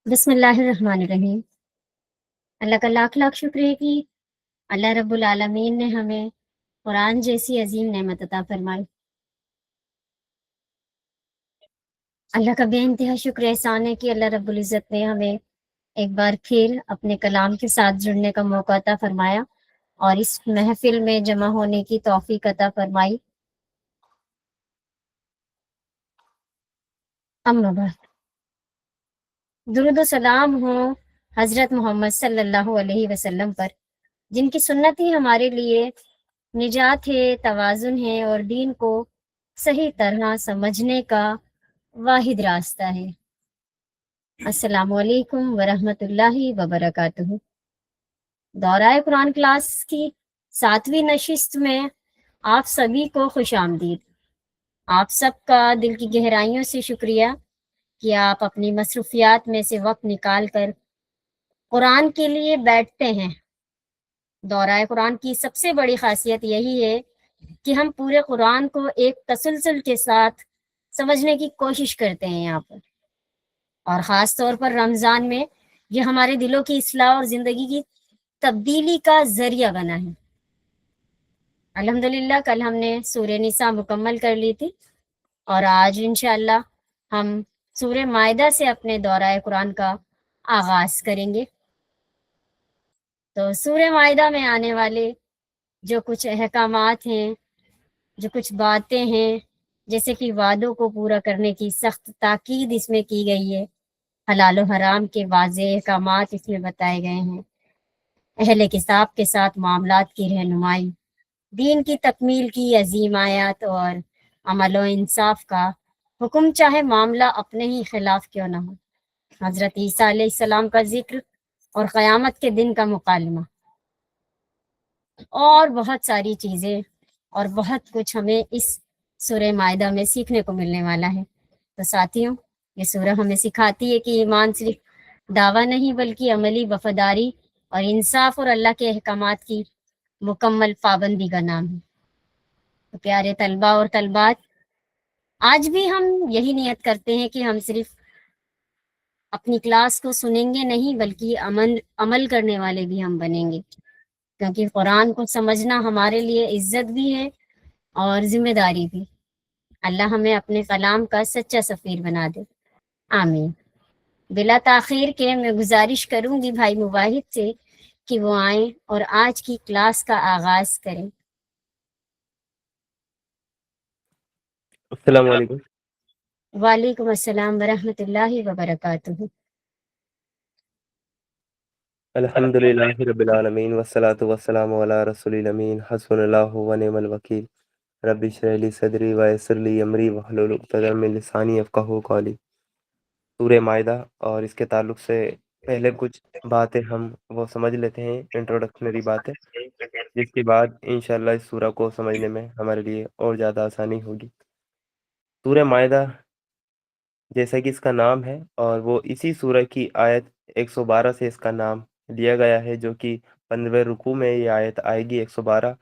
بسم اللہ الرحمن الرحیم۔ اللہ کا لاکھ لاکھ شکر ہے کہ اللہ رب العالمین نے ہمیں قرآن جیسی عظیم نعمت عطا فرمائی۔ اللہ کا بے انتہا شکر احسان ہے کہ اللہ رب العزت نے ہمیں ایک بار پھر اپنے کلام کے ساتھ جڑنے کا موقع عطا فرمایا اور اس محفل میں جمع ہونے کی توفیق عطا فرمائی۔ اما بعد، درود و سلام ہوں حضرت محمد صلی اللہ علیہ وسلم پر، جن کی سنت ہی ہمارے لیے نجات ہے، توازن ہے اور دین کو صحیح طرح سمجھنے کا واحد راستہ ہے۔ السلام علیکم ورحمۃ اللہ وبرکاتہ۔ دورہ قرآن کلاس کی 7ویں نشست میں آپ سبھی کو خوش آمدید۔ آپ سب کا دل کی گہرائیوں سے شکریہ کہ آپ اپنی مصروفیات میں سے وقت نکال کر قرآن کے لیے بیٹھتے ہیں۔ دورہ قرآن کی سب سے بڑی خاصیت یہی ہے کہ ہم پورے قرآن کو ایک تسلسل کے ساتھ سمجھنے کی کوشش کرتے ہیں یہاں پر، اور خاص طور پر رمضان میں یہ ہمارے دلوں کی اصلاح اور زندگی کی تبدیلی کا ذریعہ بنا ہے۔ الحمدللہ کل ہم نے سورہ نساء مکمل کر لی تھی اور آج انشاءاللہ ہم سورہ مائدہ سے اپنے دورہ قرآن کا آغاز کریں گے۔ تو سورہ مائدہ میں آنے والے جو کچھ احکامات ہیں، جو کچھ باتیں ہیں، جیسے کہ وعدوں کو پورا کرنے کی سخت تاکید اس میں کی گئی ہے، حلال و حرام کے واضح احکامات اس میں بتائے گئے ہیں، اہل کتاب کے ساتھ معاملات کی رہنمائی، دین کی تکمیل کی عظیم آیات اور عمل و انصاف کا حکم، چاہے معاملہ اپنے ہی خلاف کیوں نہ ہو، حضرت عیسیٰ علیہ السلام کا ذکر اور قیامت کے دن کا مکالمہ، اور بہت ساری چیزیں اور بہت کچھ ہمیں اس سورہ مائدہ میں سیکھنے کو ملنے والا ہے۔ تو ساتھیوں، یہ سورہ ہمیں سکھاتی ہے کہ ایمان صرف دعویٰ نہیں بلکہ عملی وفاداری اور انصاف اور اللہ کے احکامات کی مکمل پابندی کا نام ہے۔ تو پیارے طلبہ اور طلبات، آج بھی ہم یہی نیت کرتے ہیں کہ ہم صرف اپنی کلاس کو سنیں گے نہیں بلکہ عمل کرنے والے بھی ہم بنیں گے، کیونکہ قرآن کو سمجھنا ہمارے لیے عزت بھی ہے اور ذمہ داری بھی۔ اللہ ہمیں اپنے کلام کا سچا سفیر بنا دے، آمین۔ بلا تاخیر کے میں گزارش کروں گی بھائی مواحد سے کہ وہ آئیں اور آج کی کلاس کا آغاز کریں۔ السلام علیکم۔ وعلیکم السلام ورحمۃ اللہ وبرکاتہ۔ الحمد للہ رب العالمین والصلاة والسلام علی رسول الامین، حسبنا اللہ ونعم الوکیل، رب اشرح لی صدری ویسر لی امری واحلل عقدۃ من لسانی یفقہوا قولی۔ سورہ مائدہ اور اس کے تعلق سے پہلے کچھ باتیں ہم وہ سمجھ لیتے ہیں، انٹروڈکشنری باتیں، جس کے بعد انشاءاللہ اس سورہ کو سمجھنے میں ہمارے لیے اور زیادہ آسانی ہوگی۔ سورہ مائدہ جیسا کہ اس کا نام ہے، اور وہ اسی سورہ کی آیت 112 سے اس کا نام لیا گیا ہے، جو کہ 15ویں رکوع میں یہ آیت آئے گی 112،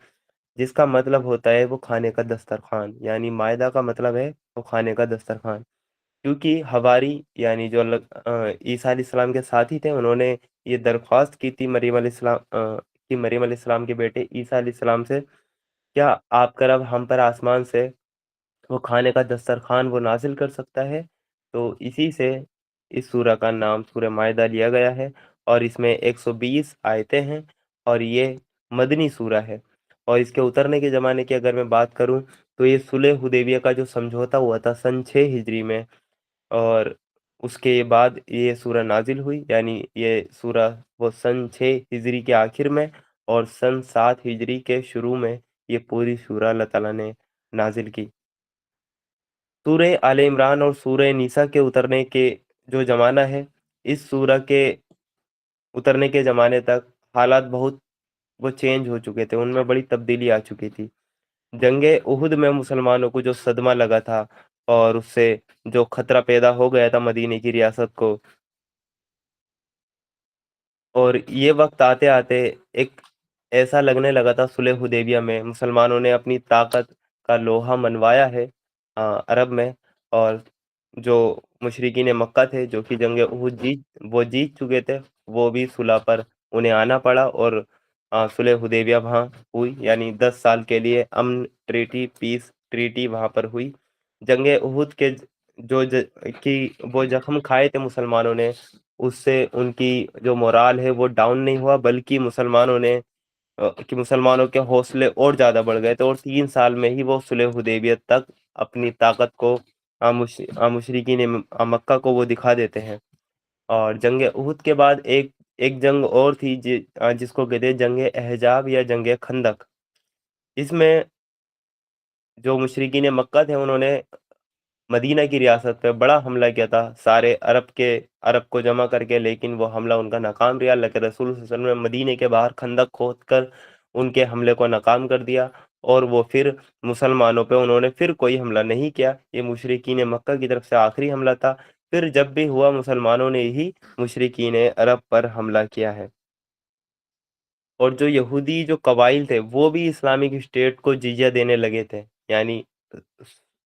جس کا مطلب ہوتا ہے وہ کھانے کا دسترخوان، یعنی مائدہ کا مطلب ہے وہ کھانے کا دسترخوان، کیونکہ حواری یعنی جو عیسیٰ علیہ السلام کے ساتھی تھے، انہوں نے یہ درخواست کی تھی مریم علیہ السلام کے بیٹے عیسیٰ علیہ السلام سے، کیا آپ کا رب ہم پر آسمان سے وہ کھانے کا دسترخوان وہ نازل کر سکتا ہے؟ تو اسی سے اس سورہ کا نام سورہ مائدہ لیا گیا ہے، اور اس میں 120 آیتیں ہیں، اور یہ مدنی سورہ ہے۔ اور اس کے اترنے کے زمانے کی اگر میں بات کروں تو یہ صلح حدیبیہ کا جو سمجھوتا ہوا تھا سن 6 ہجری میں، اور اس کے بعد یہ سورہ نازل ہوئی، یعنی یہ سورہ وہ سن 6 ہجری کے آخر میں اور سن 7 ہجری کے شروع میں یہ پوری سورہ اللہ تعالیٰ نے نازل کی۔ سورہ آل عمران اور سورہ نساء کے اترنے کے جو زمانہ ہے، اس سورہ کے اترنے کے زمانے تک حالات بہت وہ چینج ہو چکے تھے، ان میں بڑی تبدیلی آ چکی تھی۔ جنگ احد میں مسلمانوں کو جو صدمہ لگا تھا اور اس سے جو خطرہ پیدا ہو گیا تھا مدینے کی ریاست کو، اور یہ وقت آتے آتے ایک ایسا لگنے لگا تھا صلح حدیبیہ میں مسلمانوں نے اپنی طاقت کا لوہا منوایا ہے عرب میں، اور جو مشرکین مکہ تھے جو کہ جنگ احد جیت چکے تھے، وہ بھی صلح پر انہیں آنا پڑا، اور صلح حدیبیہ وہاں ہوئی، یعنی 10 سال کے لیے امن ٹریٹی، پیس ٹریٹی وہاں پر ہوئی۔ جنگ احد کے وہ زخم کھائے تھے مسلمانوں نے، اس سے ان کی جو مورال ہے وہ ڈاؤن نہیں ہوا، بلکہ مسلمانوں کے حوصلے اور زیادہ بڑھ گئے تھے، اور 3 سال میں ہی وہ صلح حدیبیہ تک اپنی طاقت کو مشرکین مکہ کو وہ دکھا دیتے ہیں۔ اور جنگ احد کے بعد ایک جنگ اور تھی جس کو کہتے ہیں جنگ احزاب یا جنگ خندق۔ اس میں جو مشرکین مکہ تھے انہوں نے مدینہ کی ریاست پہ بڑا حملہ کیا تھا، سارے عرب کو جمع کر کے، لیکن وہ حملہ ان کا ناکام رہا۔ اللہ کے رسول صلی اللہ علیہ وسلم نے مدینے کے باہر خندق کھود کر ان کے حملے کو ناکام کر دیا، اور وہ پھر مسلمانوں پہ انہوں نے پھر کوئی حملہ نہیں کیا۔ یہ مشرکین مکہ کی طرف سے آخری حملہ تھا، پھر جب بھی ہوا مسلمانوں نے ہی مشرکین عرب پر حملہ کیا ہے۔ اور جو یہودی جو قبائل تھے وہ بھی اسلامک اسٹیٹ کو جزیہ دینے لگے تھے، یعنی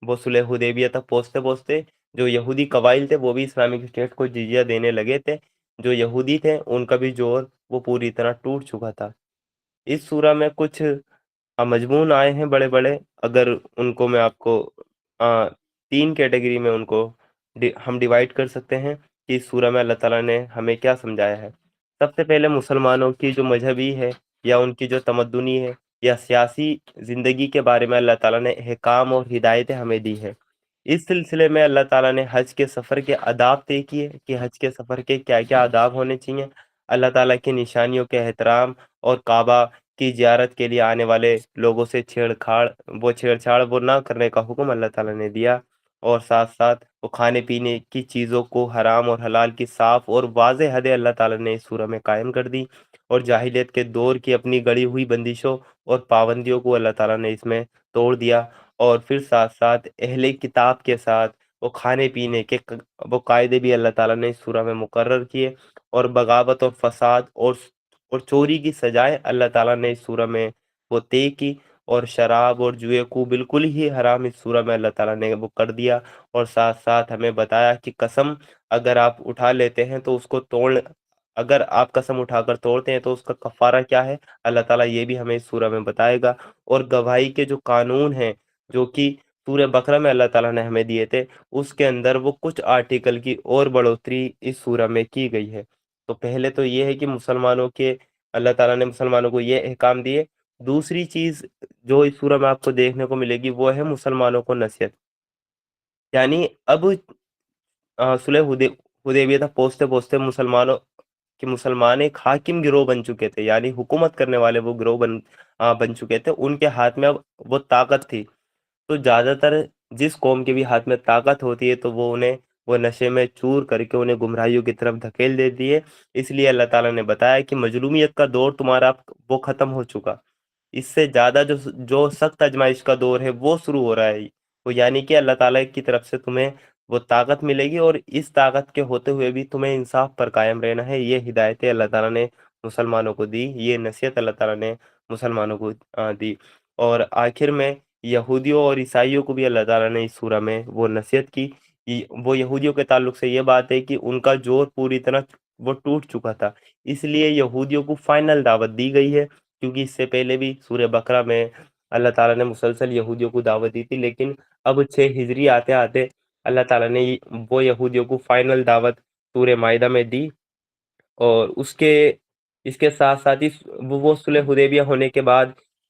وہ صلح حدیبیہ تک پہنچتے جو یہودی قبائل تھے وہ بھی اسلامک اسٹیٹ کو جزیہ دینے لگے تھے۔ جو یہودی تھے ان کا بھی زور وہ پوری طرح ٹوٹ چکا تھا۔ اس سورہ میں کچھ مضمون آئے ہیں بڑے بڑے، اگر ان کو میں آپ کو 3 کیٹیگری میں ان کو ہم ڈیوائڈ کر سکتے ہیں کہ اس سورہ میں اللہ تعالیٰ نے ہمیں کیا سمجھایا ہے۔ سب سے پہلے مسلمانوں کی جو مذہبی ہے یا ان کی جو تمدنی ہے یا سیاسی زندگی کے بارے میں اللہ تعالیٰ نے احکام اور ہدایتیں ہمیں دی ہے۔ اس سلسلے میں اللہ تعالیٰ نے حج کے سفر کے آداب طے کیے کہ حج کے سفر کے کیا کیا آداب ہونے چاہیے۔ اللہ تعالیٰ کی نشانیوں کے احترام اور کعبہ کی زیارت کے لیے آنے والے لوگوں سے چھیڑ چھاڑ وہ نہ کرنے کا حکم اللہ تعالیٰ نے دیا، اور ساتھ ساتھ وہ کھانے پینے کی چیزوں کو حرام اور حلال کی صاف اور واضح حدیں اللہ تعالیٰ نے اس سورہ میں قائم کر دی، اور جاہلیت کے دور کی اپنی گڑی ہوئی بندشوں اور پابندیوں کو اللہ تعالیٰ نے اس میں توڑ دیا، اور پھر ساتھ ساتھ اہل کتاب کے ساتھ وہ کھانے پینے کے وہ قاعدے بھی اللہ تعالیٰ نے اس سورہ میں مقرر کیے، اور بغاوت اور فساد اور چوری کی سزائیں اللہ تعالیٰ نے اس سورہ میں وہ طے کی، اور شراب اور جوئے کو بالکل ہی حرام اس سورہ میں اللہ تعالیٰ نے وہ کر دیا، اور ساتھ ساتھ ہمیں بتایا کہ قسم اگر آپ اٹھا لیتے ہیں تو اس کو اگر آپ قسم اٹھا کر توڑتے ہیں تو اس کا کفارہ کیا ہے، اللہ تعالیٰ یہ بھی ہمیں اس سورہ میں بتائے گا۔ اور گواہی کے جو قانون ہیں جو کہ سورہ بقرہ میں اللہ تعالیٰ نے ہمیں دیے تھے، اس کے اندر وہ کچھ آرٹیکل کی اور بڑھوتری اس سورہ میں کی گئی ہے۔ تو پہلے تو یہ ہے کہ اللہ تعالیٰ نے مسلمانوں کو یہ احکام دیے۔ دوسری چیز جو اس سورہ میں آپ کو دیکھنے کو ملے گی وہ ہے مسلمانوں کو نصیحت، یعنی اب صلح حدیبیہ تک پہنچتے مسلمان ایک حاکم گروہ بن چکے تھے، یعنی حکومت کرنے والے وہ گروہ بن چکے تھے، ان کے ہاتھ میں اب وہ طاقت تھی۔ تو زیادہ تر جس قوم کے بھی ہاتھ میں طاقت ہوتی ہے تو وہ نشے میں چور کر کے انہیں گمراہیوں کی طرف دھکیل دیتی ہے۔ اس لیے اللہ تعالیٰ نے بتایا کہ مظلومیت کا دور تمہارا وہ ختم ہو چکا، اس سے زیادہ جو سخت آزمائش کا دور ہے وہ شروع ہو رہا ہے، وہ یعنی کہ اللہ تعالیٰ کی طرف سے تمہیں وہ طاقت ملے گی، اور اس طاقت کے ہوتے ہوئے بھی تمہیں انصاف پر قائم رہنا ہے۔ یہ ہدایتیں اللہ تعالیٰ نے مسلمانوں کو دی، یہ نصیحت اللہ تعالیٰ نے مسلمانوں کو دی۔ اور آخر میں یہودیوں اور عیسائیوں کو بھی اللہ تعالیٰ نے اس سورہ میں وہ نصیحت کی۔ وہ یہودیوں کے تعلق سے یہ بات ہے کہ ان کا زور پوری طرح وہ ٹوٹ چکا تھا، اس لیے یہودیوں کو فائنل دعوت دی گئی ہے، کیونکہ اس سے پہلے بھی سورہ بقرہ میں اللہ تعالیٰ نے مسلسل یہودیوں کو دعوت دی تھی، لیکن اب 6 ہجری آتے آتے اللہ تعالیٰ نے وہ یہودیوں کو فائنل دعوت سورہ مائدہ میں دی، اور اس کے ساتھ ساتھ ہی وہ صلح حدیبیہ ہونے کے بعد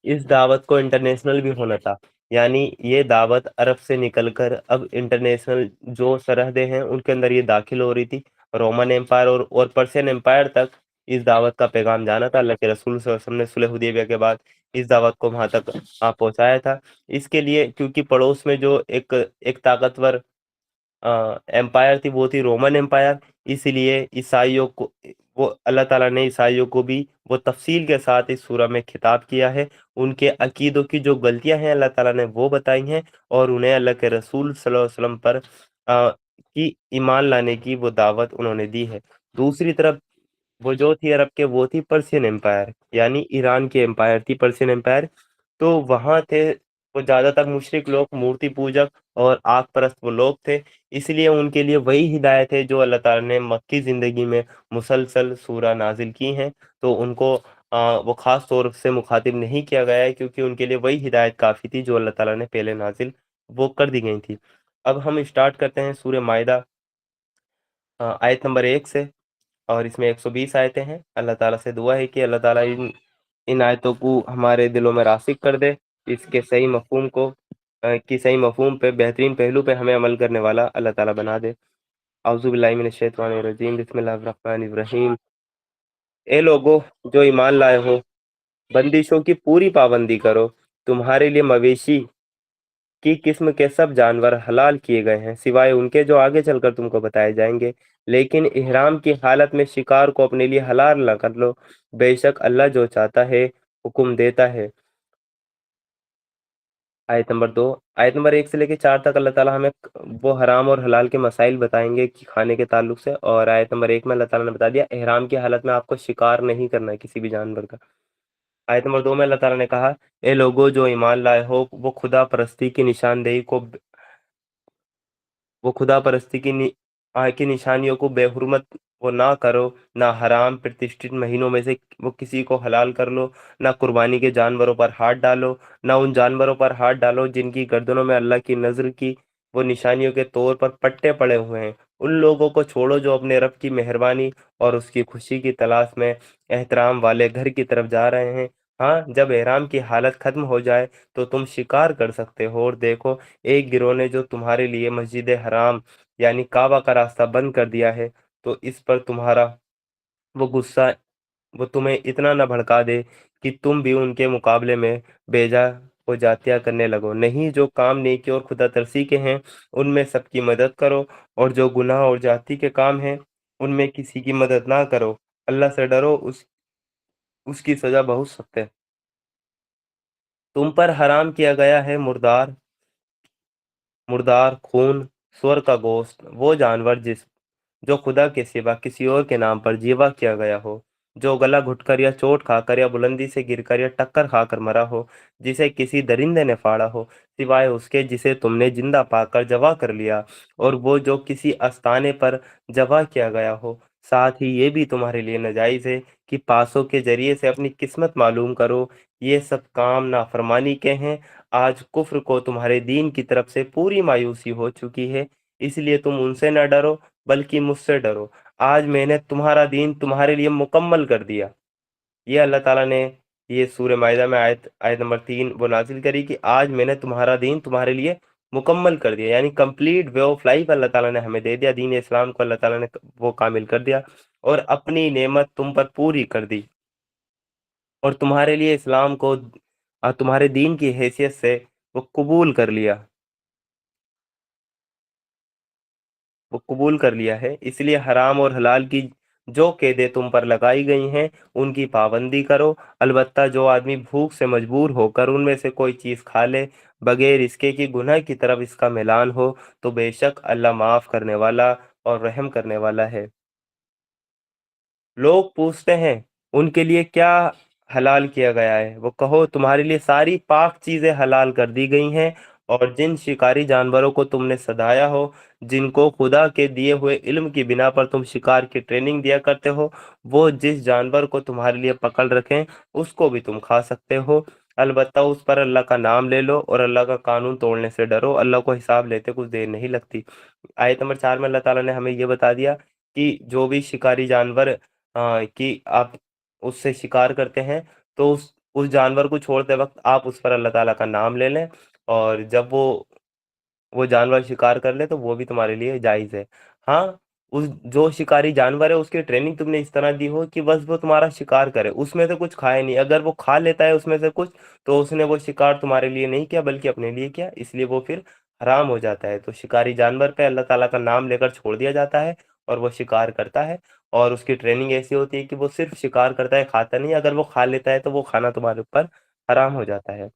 اس دعوت کو انٹرنیشنل بھی ہونا تھا، یعنی یہ دعوت عرب سے نکل کر اب انٹرنیشنل جو سرحدیں ہیں ان کے اندر یہ داخل ہو رہی تھی۔ رومن امپائر اور پرشین امپائر تک اس دعوت کا پیغام جانا تھا۔ اللہ کے رسول صلی اللہ علیہ وسلم نے صلح حدیبیہ کے بعد اس دعوت کو وہاں تک پہنچایا تھا۔ اس کے لیے کیونکہ پڑوس میں جو ایک طاقتور امپائر تھی وہ تھی رومن امپائر، اسی لیے عیسائیوں کو وہ اللہ تعالیٰ نے عیسائیوں کو بھی وہ تفصیل کے ساتھ اس سورہ میں خطاب کیا ہے، ان کے عقیدوں کی جو غلطیاں ہیں اللہ تعالیٰ نے وہ بتائی ہیں، اور انہیں اللہ کے رسول صلی اللہ علیہ وسلم پر کی ایمان لانے کی وہ دعوت انہوں نے دی ہے۔ دوسری طرف وہ جو تھی عرب کے وہ تھی پرشین امپائر، یعنی ایران کی امپائر تھی پرشین امپائر، تو وہاں تھے وہ زیادہ تر مشرک لوگ، مورتی پوجک اور آگ پرست وہ لوگ تھے، اس لیے ان کے لیے وہی ہدایت ہے جو اللہ تعالیٰ نے مکی زندگی میں مسلسل سورہ نازل کی ہیں، تو ان کو وہ خاص طور سے مخاطب نہیں کیا گیا ہے، کیونکہ ان کے لیے وہی ہدایت کافی تھی جو اللہ تعالیٰ نے پہلے نازل وہ کر دی گئی تھی۔ اب ہم اسٹارٹ کرتے ہیں سورہ مائدہ آیت نمبر 1 سے، اور اس میں 120 آیتیں ہیں۔ اللہ تعالیٰ سے دعا ہے کہ اللہ تعالیٰ ان آیتوں کو ہمارے دلوں میں راسخ کر دے، اس کے صحیح مفہوم کو کی صحیح مفہوم پہ، بہترین پہلو پہ ہمیں عمل کرنے والا اللہ تعالیٰ بنا دے۔ اعوذ باللہ من الشیطان الرجیم، بسم اللہ الرحمن الرحیم۔ اے لوگو جو ایمان لائے ہو، بندشوں کی پوری پابندی کرو، تمہارے لیے مویشی کی قسم کے سب جانور حلال کیے گئے ہیں، سوائے ان کے جو آگے چل کر تم کو بتائے جائیں گے، لیکن احرام کی حالت میں شکار کو اپنے لیے حلال نہ کر لو، بے شک اللہ جو چاہتا ہے حکم دیتا ہے۔ آیت نمبر 2، آیت نمبر 1 سے لے کے 4 تک اللہ تعالیٰ ہمیں وہ حرام اور حلال کے مسائل بتائیں گے کھانے کے تعلق سے، اور آیت نمبر 1 میں اللہ تعالیٰ نے بتا دیا احرام کی حالت میں آپ کو شکار نہیں کرنا ہے کسی بھی جانور کا۔ آیت نمبر 2 میں اللہ تعالیٰ نے کہا اے لوگو جو ایمان لائے ہو، وہ خدا پرستی کی نشاندہی کو وہ خدا پرستی کی نشانیوں کو بے حرمت وہ نہ کرو، نہ حرام پرتشٹھت مہینوں میں سے وہ کسی کو حلال کر لو، نہ قربانی کے جانوروں پر ہاتھ ڈالو، نہ ان جانوروں پر ہاتھ ڈالو جن کی گردنوں میں اللہ کی نظر کی وہ نشانیوں کے طور پر پٹے پڑے ہوئے ہیں۔ ان لوگوں کو چھوڑو جو اپنے رب کی مہربانی اور اس کی خوشی کی تلاش میں احترام والے گھر کی طرف جا رہے ہیں۔ ہاں، جب احرام کی حالت ختم ہو جائے تو تم شکار کر سکتے ہو، اور دیکھو ایک گروہ نے جو تمہارے لیے مسجد حرام یعنی کعبہ کا راستہ بند کر دیا ہے، تو اس پر تمہارا وہ غصہ وہ تمہیں اتنا نہ بھڑکا دے کہ تم بھی ان کے مقابلے میں بیجا و جاتیہ کرنے لگو۔ نہیں، جو کام نیکی اور خدا ترسی کے ہیں ان میں سب کی مدد کرو، اور جو گناہ اور جاتی کے کام ہیں ان میں کسی کی مدد نہ کرو۔ اللہ سے ڈرو، اس کی سزا بہت سخت ہے۔ تم پر حرام کیا گیا ہے مردار خون، سور کا گوشت، وہ جانور جو خدا کے سوا کسی اور کے نام پر ذبح کیا گیا ہو، جو گلا گھٹ کر یا چوٹ کھا کر یا بلندی سے گر کر یا ٹکر کھا کر مرا ہو، جسے کسی درندے نے پھاڑا ہو، سوائے اس کے جسے تم نے زندہ پا کر ذبح کر لیا، اور وہ جو کسی استانے پر ذبح کیا گیا ہو۔ ساتھ ہی یہ بھی تمہارے لیے ناجائز ہے کہ پاسوں کے ذریعے سے اپنی قسمت معلوم کرو، یہ سب کام نافرمانی کے ہیں۔ آج کفر کو تمہارے دین کی طرف سے پوری مایوسی ہو چکی ہے، اس لیے تم ان سے نہ ڈرو بلکہ مجھ سے ڈرو۔ آج میں نے تمہارا دین تمہارے لیے مکمل کر دیا۔ یہ اللہ تعالیٰ نے یہ سورہ مائدہ میں آیت نمبر 3 وہ نازل کری کہ آج میں نے تمہارا دین تمہارے لیے مکمل کر دیا، یعنی کمپلیٹ وے آف لائف اللہ تعالیٰ نے ہمیں دے دیا، دین اسلام کو اللہ تعالیٰ نے وہ کامل کر دیا اور اپنی نعمت تم پر پوری کر دی، اور تمہارے لیے اسلام کو تمہارے دین کی حیثیت سے وہ قبول کر لیا ہے۔ اس لیے حرام اور حلال کی جو قیدیں تم پر لگائی گئی ہیں ان کی پابندی کرو، البتہ جو آدمی بھوک سے مجبور ہو کر ان میں سے کوئی چیز کھا لے بغیر اس کے کہ گناہ کی طرف اس کا میلان ہو، تو بے شک اللہ معاف کرنے والا اور رحم کرنے والا ہے۔ لوگ پوچھتے ہیں ان کے لیے کیا حلال کیا گیا ہے، وہ کہو تمہارے لیے ساری پاک چیزیں حلال کر دی گئی ہیں، اور جن شکاری جانوروں کو تم نے سدایا ہو، جن کو خدا کے دیے ہوئے علم کی بنا پر تم شکار کی ٹریننگ دیا کرتے ہو، وہ جس جانور کو تمہارے لیے پکڑ رکھیں اس کو بھی تم کھا سکتے ہو، البتہ اس پر اللہ کا نام لے لو اور اللہ کا قانون توڑنے سے ڈرو، اللہ کو حساب لیتے کچھ دیر نہیں لگتی۔ آیت نمبر 4 میں اللہ تعالیٰ نے ہمیں یہ بتا دیا کہ جو بھی شکاری جانور کہ آپ اس سے شکار کرتے ہیں تو اس جانور کو چھوڑتے وقت آپ اس پر اللہ تعالیٰ کا نام لے لیں، اور جب وہ جانور شکار کر لے تو وہ بھی تمہارے لیے جائز ہے۔ ہاں، جو شکاری جانور ہے اس کی ٹریننگ تم نے اس طرح دی ہو کہ بس وہ تمہارا شکار کرے، اس میں سے کچھ کھائے نہیں، اگر وہ کھا لیتا ہے اس میں سے کچھ تو اس نے وہ شکار تمہارے لیے نہیں کیا بلکہ اپنے لیے کیا، اس لیے وہ پھر حرام ہو جاتا ہے۔ تو شکاری جانور پہ اللہ تعالیٰ کا نام لے کر چھوڑ دیا جاتا ہے اور وہ شکار کرتا ہے، اور اس کی ٹریننگ ایسی ہوتی ہے کہ وہ صرف شکار کرتا ہے، کھاتا نہیں، اگر وہ کھا لیتا ہے تو وہ کھانا تمہارے اوپر حرام ہو جاتا ہے۔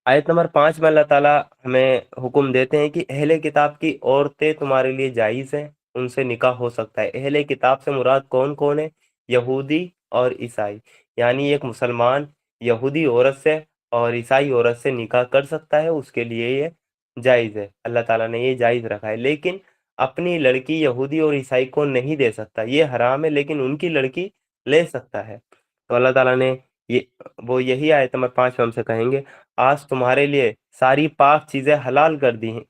آیت نمبر 5 میں اللہ تعالیٰ ہمیں حکم دیتے ہیں کہ اہل کتاب کی عورتیں تمہارے لیے جائز ہیں، ان سے نکاح ہو سکتا ہے۔ اہل کتاب سے مراد کون کون ہے؟ یہودی اور عیسائی، یعنی ایک مسلمان یہودی عورت سے اور عیسائی عورت سے نکاح کر سکتا ہے، اس کے لیے یہ جائز ہے، اللہ تعالیٰ نے یہ جائز رکھا ہے، لیکن اپنی لڑکی یہودی اور عیسائی کو نہیں دے سکتا، یہ حرام ہے، لیکن ان کی لڑکی لے سکتا ہے۔ تو اللہ تعالیٰ نے یہ وہ یہی آیت نمبر 5 میں ہم سے کہیں گے، آج تمہارے لیے ساری پاک چیزیں حلال کر دی ہیں،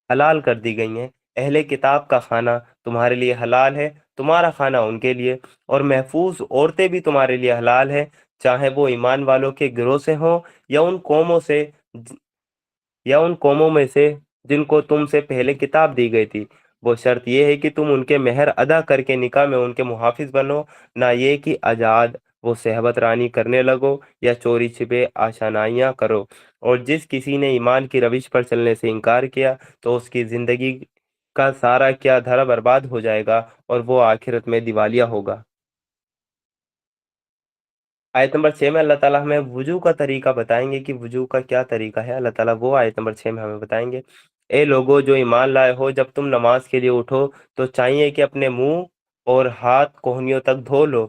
حلال کر دی گئی ہیں، اہل کتاب کا کھانا تمہارے لیے حلال ہے، تمہارا کھانا ان کے لیے، اور محفوظ عورتیں بھی تمہارے لیے حلال ہے، چاہے وہ ایمان والوں کے گروہ سے ہوں یا ان قوموں سے، یا ان قوموں میں سے جن کو تم سے پہلے کتاب دی گئی تھی۔ وہ شرط یہ ہے کہ تم ان کے مہر ادا کر کے نکاح میں ان کے محافظ بنو، نہ یہ کہ آزاد وہ صحبت رانی کرنے لگو یا چوری چھپے آشنائیاں کرو۔ اور جس کسی نے ایمان کی روش پر چلنے سے انکار کیا تو اس کی زندگی کا سارا کیا دھرا برباد ہو جائے گا اور وہ آخرت میں دیوالیہ ہوگا۔ آیت نمبر 6 میں اللہ تعالیٰ ہمیں وضو کا طریقہ بتائیں گے کہ وضو کا کیا طریقہ ہے، اللہ تعالیٰ وہ آیت نمبر 6 میں ہمیں بتائیں گے، اے لوگو جو ایمان لائے ہو، جب تم نماز کے لیے اٹھو تو چاہیے کہ اپنے منہ اور ہاتھ کوہنیوں تک دھو لو،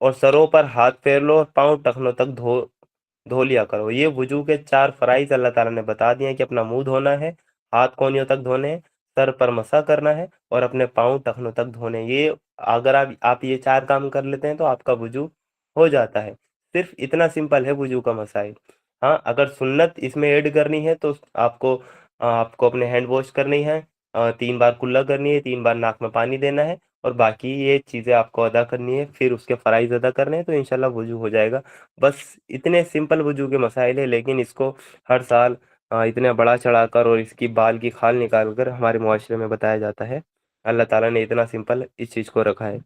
اور سروں پر ہاتھ پھیر لو اور پاؤں ٹخنوں تک دھو لیا کرو۔ یہ وضو کے 4 فرائض اللہ تعالیٰ نے بتا دیے ہیں کہ اپنا منہ دھونا ہے، ہاتھ کونیوں تک دھونے ہیں، سر پر مسح کرنا ہے اور اپنے پاؤں ٹخنوں تک دھونے ہیں۔ یہ اگر آپ یہ 4 کام کر لیتے ہیں تو آپ کا وضو ہو جاتا ہے۔ صرف اتنا سمپل ہے وضو کا مسائل۔ ہاں، اگر سنت اس میں ایڈ کرنی ہے تو آپ کو اپنے ہینڈ واش کرنی ہے، 3 بار کلا کرنی ہے، 3 بار ناک میں پانی دینا ہے، اور باقی یہ چیزیں آپ کو ادا کرنی ہے، پھر اس کے فرائض ادا کرنے ہیں، تو انشاءاللہ وضو ہو جائے گا۔ بس اتنے سمپل وضو کے مسائل ہیں، لیکن اس کو ہر سال اتنا بڑا چڑھا کر اور اس کی بال کی کھال نکال کر ہمارے معاشرے میں بتایا جاتا ہے۔ اللہ تعالیٰ نے اتنا سمپل اس چیز کو رکھا ہے۔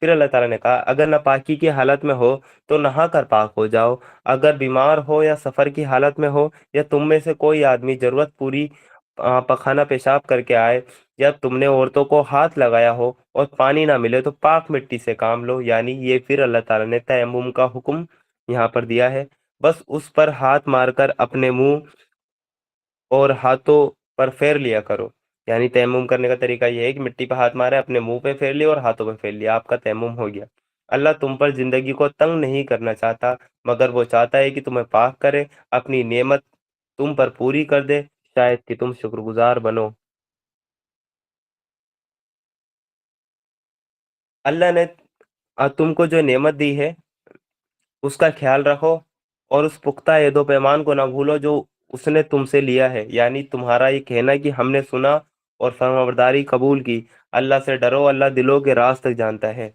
پھر اللہ تعالیٰ نے کہا اگر ناپاکی کی حالت میں ہو تو نہا کر پاک ہو جاؤ، اگر بیمار ہو یا سفر کی حالت میں ہو یا تم میں سے کوئی آدمی ضرورت پوری پخانہ پیشاب کر کے آئے، یا تم نے عورتوں کو ہاتھ لگایا ہو اور پانی نہ ملے تو پاک مٹی سے کام لو، یعنی یہ پھر اللہ تعالیٰ نے تیمم کا حکم یہاں پر دیا ہے۔ بس اس پر ہاتھ مار کر اپنے منہ اور ہاتھوں پر پھیر لیا کرو، یعنی تیمم کرنے کا طریقہ یہ ہے کہ مٹی پہ ہاتھ مارے، اپنے منہ پہ پھیر لیا اور ہاتھوں پہ پھیر لیا، آپ کا تیمم ہو گیا۔ اللہ تم پر زندگی کو تنگ نہیں کرنا چاہتا، مگر وہ چاہتا ہے کہ تمہیں پاک کرے، اپنی نعمت تم پر پوری کر دے، شاید کہ تم شکر گزار بنو۔ اللہ نے تم کو جو نعمت دی ہے اس کا خیال رکھو، اور اس پختہ عہد و پیمان کو نہ بھولو جو اس نے تم سے لیا ہے، یعنی تمہارا یہ کہنا کہ ہم نے سنا اور فرمانبرداری قبول کی۔ اللہ سے ڈرو، اللہ دلوں کے راز تک جانتا ہے۔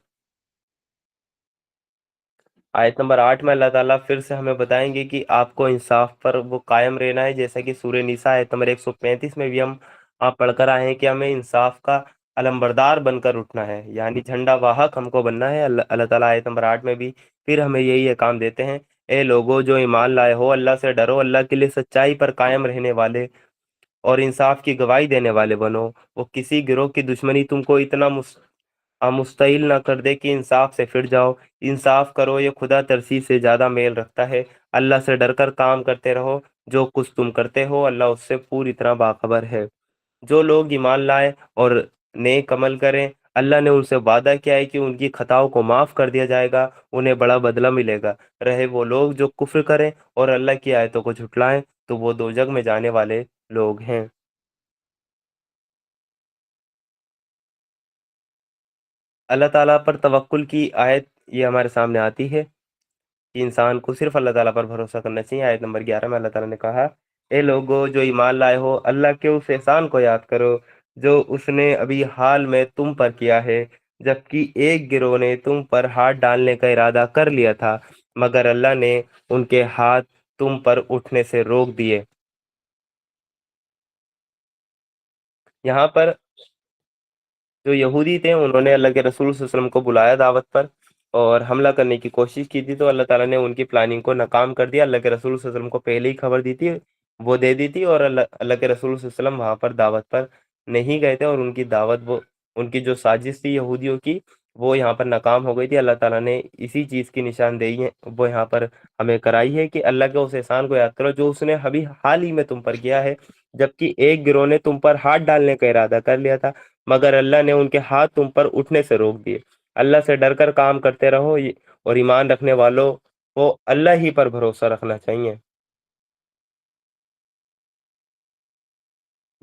آیت نمبر 8 میں اللہ تعالیٰ پھر سے ہمیں بتائیں گے کہ آپ کو انصاف پر وہ قائم رہنا ہے، جیسا کہ سورہ نساء آیت نمبر 135 میں بھی ہم آپ پڑھ کر آئے ہیں کہ ہمیں انصاف کا علمبردار بن کر اٹھنا ہے، یعنی جھنڈا واہک ہم کو بننا ہے۔ اللہ تعالیٰ آیت نمبر 8 میں بھی پھر ہمیں یہی احکام دیتے ہیں، اے لوگو جو ایمان لائے ہو، اللہ سے ڈرو، اللہ کے لیے سچائی پر قائم رہنے والے اور انصاف کی گواہی دینے والے بنو۔ وہ کسی گروہ کی دشمنی تم کو اتنا مستعل نہ کر دے کہ انصاف سے پھر جاؤ۔ انصاف کرو، یہ خدا ترسی سے زیادہ میل رکھتا ہے۔ اللہ سے ڈر کر کام کرتے رہو، جو کچھ تم کرتے ہو اللہ اس سے پوری طرح باخبر ہے۔ جو لوگ ایمان لائے اور نیک عمل کریں، اللہ نے ان سے وعدہ کیا ہے کہ ان کی خطاؤں کو معاف کر دیا جائے گا، انہیں بڑا بدلہ ملے گا۔ رہے وہ لوگ جو کفر کریں اور اللہ کی آیتوں کو جھٹلائیں تو وہ دوزخ میں جانے والے لوگ ہیں۔ اللہ تعالیٰ پر توکل کی آیت یہ ہمارے سامنے آتی ہے کہ انسان کو صرف اللہ تعالیٰ پر بھروسہ کرنا چاہیے۔ آیت نمبر 11 میں اللہ تعالیٰ نے کہا، اے لوگو جو ایمان لائے ہو، اللہ کے اس احسان کو یاد کرو جو اس نے ابھی حال میں تم پر کیا ہے، جبکہ ایک گروہ نے تم پر ہاتھ ڈالنے کا ارادہ کر لیا تھا، مگر اللہ نے ان کے ہاتھ تم پر اٹھنے سے روک دیے۔ یہاں پر جو یہودی تھے انہوں نے اللہ کے رسول صلی اللہ علیہ وسلم کو بلایا دعوت پر اور حملہ کرنے کی کوشش کی تھی، تو اللہ تعالیٰ نے ان کی پلاننگ کو ناکام کر دیا۔ اللہ کے رسول صلی اللہ علیہ وسلم کو پہلے ہی خبر دی تھی، وہ دے دی تھی، اور اللہ کے رسول صلی اللہ علیہ وسلم وہاں پر دعوت پر نہیں گئے تھے، اور ان کی دعوت ان کی جو سازش تھی یہودیوں کی وہ یہاں پر ناکام ہو گئی تھی۔ اللہ تعالیٰ نے اسی چیز کی نشاندہی ہے وہ یہاں پر ہمیں کرائی ہے کہ اللہ کے اس احسان کو یاد کرو جو اس نے ابھی حال ہی میں تم پر کیا ہے، جبکہ ایک گروہ نے تم پر ہاتھ ڈالنے کا ارادہ کر لیا تھا، مگر اللہ نے ان کے ہاتھ تم پر اٹھنے سے روک دیے۔ اللہ سے ڈر کر کام کرتے رہو، اور ایمان رکھنے والوں کو اللہ ہی پر بھروسہ رکھنا چاہیے۔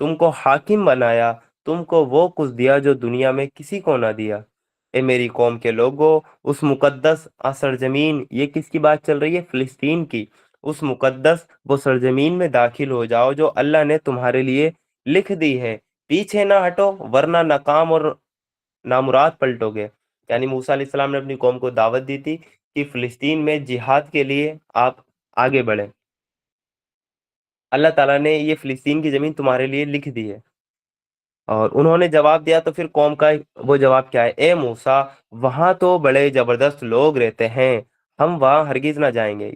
تم کو حاکم بنایا، تم کو وہ کچھ دیا جو دنیا میں کسی کو نہ دیا۔ اے میری قوم کے لوگوں، اس مقدس سرزمین، یہ کس کی بات چل رہی ہے؟ فلسطین کی۔ اس مقدس وہ سرزمین میں داخل ہو جاؤ جو اللہ نے تمہارے لیے لکھ دی ہے، پیچھے نہ ہٹو ورنہ ناکام اور نامراد پلٹو گے۔ یعنی موسیٰ علیہ السلام نے اپنی قوم کو دعوت دی تھی کہ فلسطین میں جہاد کے لیے آپ آگے بڑھیں، اللہ تعالیٰ نے یہ فلسطین کی زمین تمہارے لیے لکھ دی ہے۔ اور انہوں نے جواب دیا، تو پھر قوم کا وہ جواب کیا ہے؟ اے موسیٰ، وہاں تو بڑے زبردست لوگ رہتے ہیں، ہم وہاں ہرگز نہ جائیں گے۔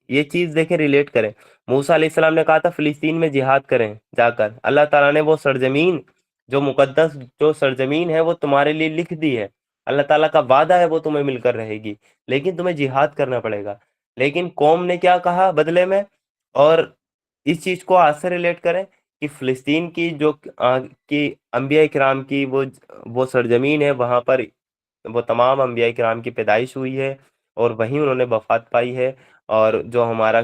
یہ چیز دیکھیں، ریلیٹ کریں۔ موسیٰ علیہ السلام نے کہا تھا فلسطین میں جہاد کریں جا کر، اللہ تعالیٰ نے وہ سرزمین، جو مقدس جو سرزمین ہے، وہ تمہارے لیے لکھ دی ہے، اللہ تعالیٰ کا وعدہ ہے وہ تمہیں مل کر رہے گی، لیکن تمہیں جہاد کرنا پڑے گا۔ لیکن قوم نے کیا کہا بدلے میں؟ اور اس چیز کو آج سے ریلیٹ کریں کہ فلسطین کی جو کہ انبیاء کرام کی وہ سرزمین ہے، وہاں پر وہ تمام انبیاء کرام کی پیدائش ہوئی ہے اور وہیں انہوں نے وفات پائی ہے، اور جو ہمارا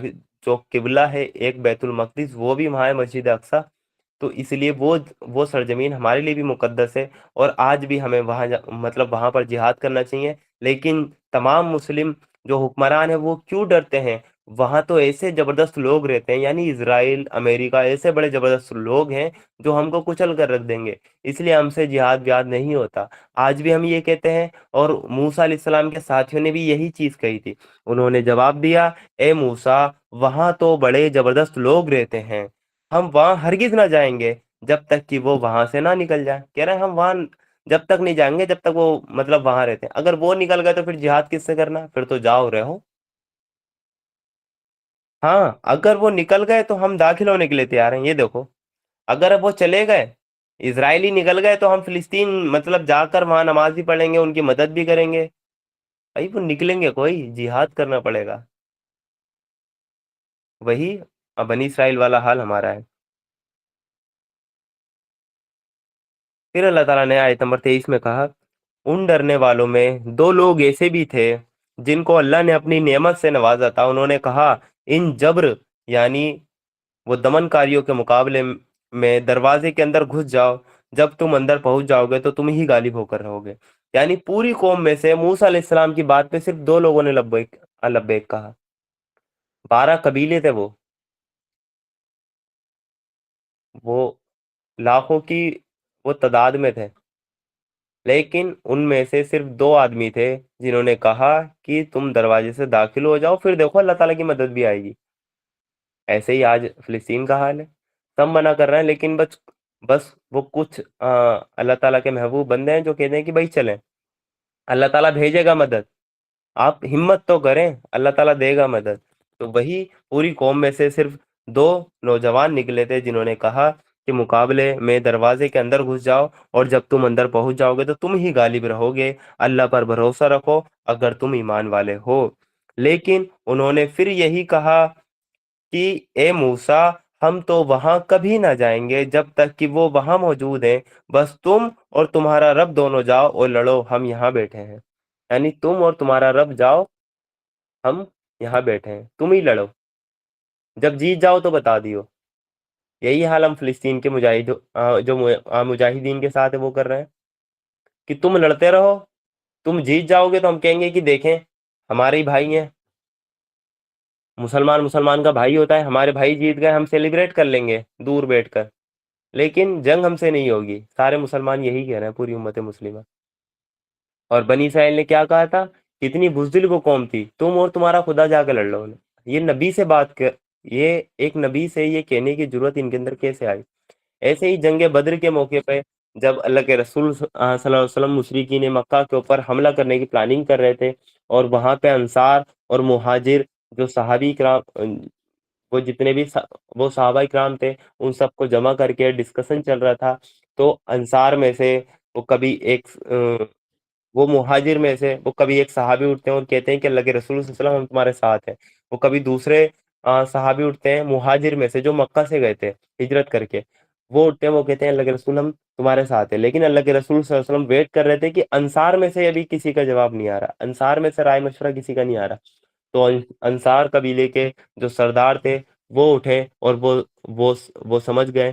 جو قبلہ ہے ایک بیت المقدس، وہ بھی وہاں ہے، مسجد اقصی۔ تو اس لیے وہ سرزمین ہمارے لیے بھی مقدس ہے، اور آج بھی ہمیں مطلب وہاں پر جہاد کرنا چاہیے۔ لیکن تمام مسلم جو حکمران ہیں وہ کیوں ڈرتے ہیں؟ وہاں تو ایسے زبردست لوگ رہتے ہیں، یعنی اسرائیل، امریکہ، ایسے بڑے زبردست لوگ ہیں جو ہم کو کچل کر رکھ دیں گے، اس لیے ہم سے جہاد بیاد نہیں ہوتا۔ آج بھی ہم یہ کہتے ہیں، اور موسیٰ علیہ السلام کے ساتھیوں نے بھی یہی چیز کہی تھی۔ انہوں نے جواب دیا، اے موسیٰ، وہاں تو بڑے زبردست لوگ رہتے ہیں، ہم وہاں ہرگز نہ جائیں گے جب تک کہ وہ وہاں سے نہ نکل جائیں۔ کہہ رہے ہیں ہم وہاں جب تک نہیں جائیں گے جب تک وہ مطلب وہاں رہتے ہیں۔ اگر وہ نکل گئے تو پھر جہاد کس سے کرنا؟ پھر تو جاؤ رہو۔ ہاں، اگر وہ نکل گئے تو ہم داخل ہونے کے لیے تیار ہیں، یہ دیکھو۔ اگر وہ چلے گئے، اسرائیلی نکل گئے، تو ہم فلسطین مطلب جا کر وہاں نماز بھی پڑھیں گے، ان کی مدد بھی کریں گے۔ بھائی وہ نکلیں گے، کوئی جہاد کرنا پڑے گا۔ وہی بنی اسرائیل والا حال ہمارا ہے۔ پھر اللہ تعالیٰ نے آیت نمبر 23 میں کہا، ان ڈرنے والوں میں دو لوگ ایسے بھی تھے جن کو اللہ نے اپنی نعمت سے نوازا تھا۔ انہوں نے کہا، ان جبر یعنی وہ دمن کاریوں کے مقابلے میں دروازے کے اندر گھس جاؤ، جب تم اندر پہنچ جاؤ گے تو تم ہی غالب ہو کر رہو گے۔ یعنی پوری قوم میں سے موسیٰ علیہ السلام کی بات پہ صرف دو لوگوں نے لبیک لبیک کہا، 12 قبیلے تھے، وہ لاکھوں کی وہ تعداد میں تھے، لیکن ان میں سے صرف دو آدمی تھے جنہوں نے کہا کہ تم دروازے سے داخل ہو جاؤ، پھر دیکھو اللہ تعالیٰ کی مدد بھی آئے گی۔ ایسے ہی آج فلسطین کا حال ہے، سب منع کر رہے ہیں، لیکن بس وہ کچھ اللہ تعالیٰ کے محبوب بندے ہیں جو کہتے ہیں کہ بھائی چلیں، اللہ تعالیٰ بھیجے گا مدد، آپ ہمت تو کریں، اللہ تعالیٰ دے گا مدد۔ تو وہی پوری قوم میں سے صرف دو نوجوان نکلے تھے جنہوں نے کہا کہ مقابلے میں دروازے کے اندر گھس جاؤ، اور جب تم اندر پہنچ جاؤ گے تو تم ہی غالب رہو گے، اللہ پر بھروسہ رکھو اگر تم ایمان والے ہو۔ لیکن انہوں نے پھر یہی کہا کہ اے موسیٰ، ہم تو وہاں کبھی نہ جائیں گے جب تک کہ وہ وہاں موجود ہیں، بس تم اور تمہارا رب دونوں جاؤ اور لڑو، ہم یہاں بیٹھے ہیں۔ یعنی تم اور تمہارا رب جاؤ، ہم یہاں بیٹھے ہیں، تم ہی لڑو، جب جیت جاؤ تو بتا دیو۔ یہی حال ہم فلسطین کے مجاہدین کے ساتھ ہے وہ کر رہے ہیں کہ تم لڑتے رہو، تم جیت جاؤ گے تو ہم کہیں گے کہ دیکھیں ہمارے ہی بھائی ہیں، مسلمان کا بھائی ہوتا ہے، ہمارے بھائی جیت گئے، ہم سیلیبریٹ کر لیں گے دور بیٹھ کر، لیکن جنگ ہم سے نہیں ہوگی۔ سارے مسلمان یہی کہہ رہے ہیں، پوری امت مسلمہ۔ اور بنی اسرائیل نے کیا کہا تھا؟ کتنی بزدل وہ قوم تھی، تم اور تمہارا خدا جا کے لڑ لو۔ یہ نبی سے بات کر، یہ ایک نبی سے یہ کہنے کی ضرورت ان کے اندر کیسے آئی؟ ایسے ہی جنگ بدر کے موقع پہ جب اللہ کے رسول صلی اللہ علیہ وسلم مشرکین مکہ کے اوپر حملہ کرنے کی پلاننگ کر رہے تھے، اور وہاں پہ انصار اور مہاجر جو صحابی کرام، وہ جتنے بھی وہ صحابہ کرام تھے، ان سب کو جمع کر کے ڈسکشن چل رہا تھا۔ تو انصار میں سے وہ کبھی ایک وہ مہاجر میں سے وہ کبھی ایک صحابی اٹھتے ہیں اور کہتے ہیں کہ اللہ کے رسول صلی اللہ علیہ وسلم ہم تمہارے ساتھ ہیں۔ وہ کبھی دوسرے صحابی اٹھتے ہیں مہاجر میں سے جو مکہ سے گئے تھے ہجرت کر کے، وہ اٹھتے ہیں، وہ کہتے ہیں اللہ کے رسول ہم تمہارے ساتھ ہیں۔ لیکن اللہ کے رسول صلی اللہ علیہ وسلم ویٹ کر رہے تھے کہ انصار میں سے ابھی کسی کا جواب نہیں آ رہا، انصار میں سے رائے مشورہ کسی کا نہیں آ رہا۔ تو انصار قبیلے کے جو سردار تھے وہ اٹھے، اور وہ سمجھ گئے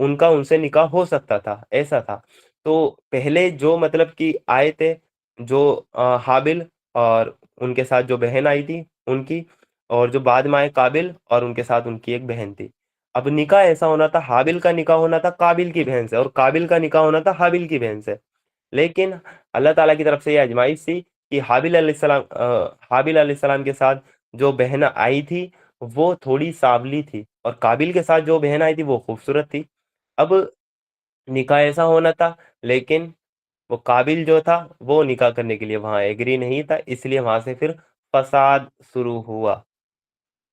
ان کا ان سے نکاح ہو سکتا تھا، ایسا تھا۔ تو پہلے جو مطلب کہ آئے تھے، جو حابل اور ان کے ساتھ جو بہن آئی تھی ان کی، اور جو بعد میں آئے قابل اور ان کے ساتھ ان کی ایک بہن تھی۔ اب نکاح ایسا ہونا تھا، حابل کا نکاح ہونا تھا قابل کی بہن سے، اور قابل کا نکاح ہونا تھا حابل کی بہن سے۔ لیکن اللہ تعالیٰ کی طرف سے یہ آزمائش تھی کہ حابل علیہ السلام کے ساتھ جو بہن آئی تھی وہ تھوڑی سانولی تھی، اور قابل کے ساتھ جو بہن آئی تھی وہ خوبصورت تھی۔ اب نکاح ایسا ہونا تھا، لیکن وہ قابل جو تھا وہ نکاح کرنے کے لیے وہاں ایگری نہیں تھا، اس لیے وہاں سے پھر فساد شروع ہوا۔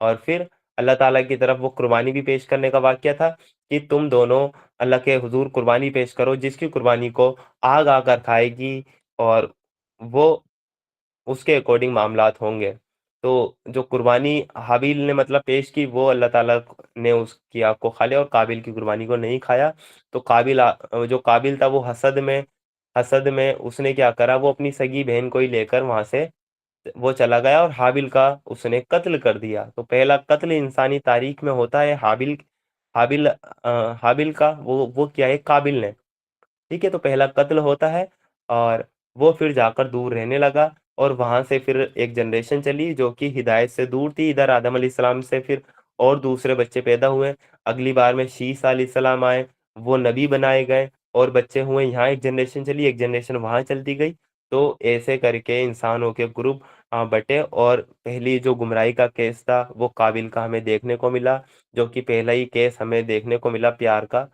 اور پھر اللہ تعالیٰ کی طرف وہ قربانی بھی پیش کرنے کا واقعہ تھا کہ تم دونوں اللہ کے حضور قربانی پیش کرو، جس کی قربانی کو آگ آ کر کھائے گی، اور وہ اس کے اکارڈنگ معاملات ہوں گے۔ تو جو قربانی حابیل نے مطلب پیش کی، وہ اللہ تعالیٰ نے اس کی آگ کو کھا لیا، اور قابل کی قربانی کو نہیں کھایا۔ تو جو قابل تھا وہ حسد میں اس نے کیا کرا، وہ اپنی سگی بہن کو ہی لے کر وہاں سے وہ چلا گیا، اور حابل کا اس نے قتل کر دیا۔ تو پہلا قتل انسانی تاریخ میں ہوتا ہے حابل کا، وہ کیا ہے قابل نے، ٹھیک ہے۔ تو پہلا قتل ہوتا ہے، اور وہ پھر جا کر دور رہنے لگا، اور وہاں سے پھر ایک جنریشن چلی جو کہ ہدایت سے دور تھی۔ ادھر آدم علیہ السلام سے پھر اور دوسرے بچے پیدا ہوئے، اگلی بار میں شیس علیہ السلام آئے، وہ نبی بنائے گئے، اور بچے ہوئے، یہاں ایک جنریشن چلی، ایک جنریشن وہاں چلتی گئی۔ تو ایسے کر کے انسانوں کے گروپ بٹے، اور پہلی جو گمراہی کا کیس تھا وہ قابل کا ہمیں دیکھنے کو ملا، جو کہ پہلا ہی کیس ہمیں دیکھنے کو ملا پیار کا،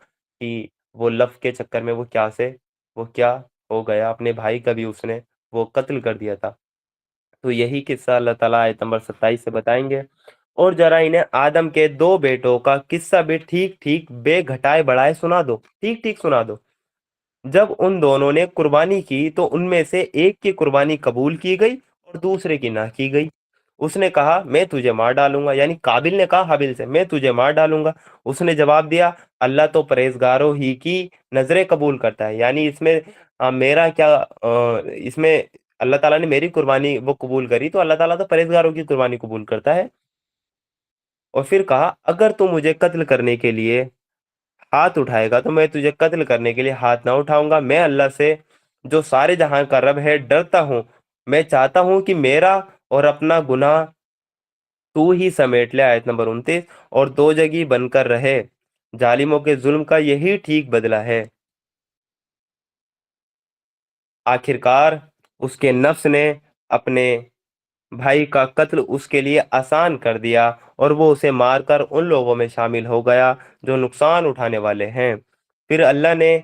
کہ وہ لف کے چکر میں وہ کیا ہو گیا، اپنے بھائی کا بھی اس نے وہ قتل کر دیا تھا۔ تو یہی قصہ اللہ تعالیٰ آیت نمبر 27 سے بتائیں گے۔ اور ذرا انہیں آدم کے 2 بیٹوں کا قصہ بھی ٹھیک ٹھیک بے گھٹائے بڑھائے سنا دو، ٹھیک ٹھیک سنا دو۔ جب ان دونوں نے قربانی کی تو ان میں سے ایک کی قربانی قبول کی گئی اور دوسرے کی نہ کی گئی۔ اس نے کہا میں تجھے مار ڈالوں گا، یعنی قابل نے کہا حابل سے میں تجھے مار ڈالوں گا۔ اس نے جواب دیا اللہ تو پرہیزگاروں ہی کی نظریں قبول کرتا ہے، یعنی اس میں میرا کیا، اس میں اللہ تعالیٰ نے میری قربانی وہ قبول کری، تو اللہ تعالیٰ تو پرہیزگاروں کی قربانی قبول کرتا ہے۔ اور پھر کہا اگر تو مجھے قتل کرنے کے لیے ہاتھ اٹھائے گا تو میں تجھے قتل کرنے کے لیے ہاتھ نہ اٹھاؤں گا۔ میں اللہ سے جو سارے جہاں کا رب ہے ڈرتا ہوں، میں چاہتا ہوں کہ میرا اور اپنا گناہ تو ہی سمیٹ لے، آیت نمبر 29، اور دو جگی بن کر رہے، ظالموں کے ظلم کا یہی ٹھیک بدلہ ہے۔ آخرکار اس کے نفس نے اپنے بھائی کا قتل اس کے لیے آسان کر دیا، اور وہ اسے مار کر ان لوگوں میں شامل ہو گیا جو نقصان اٹھانے والے ہیں۔ پھر اللہ نے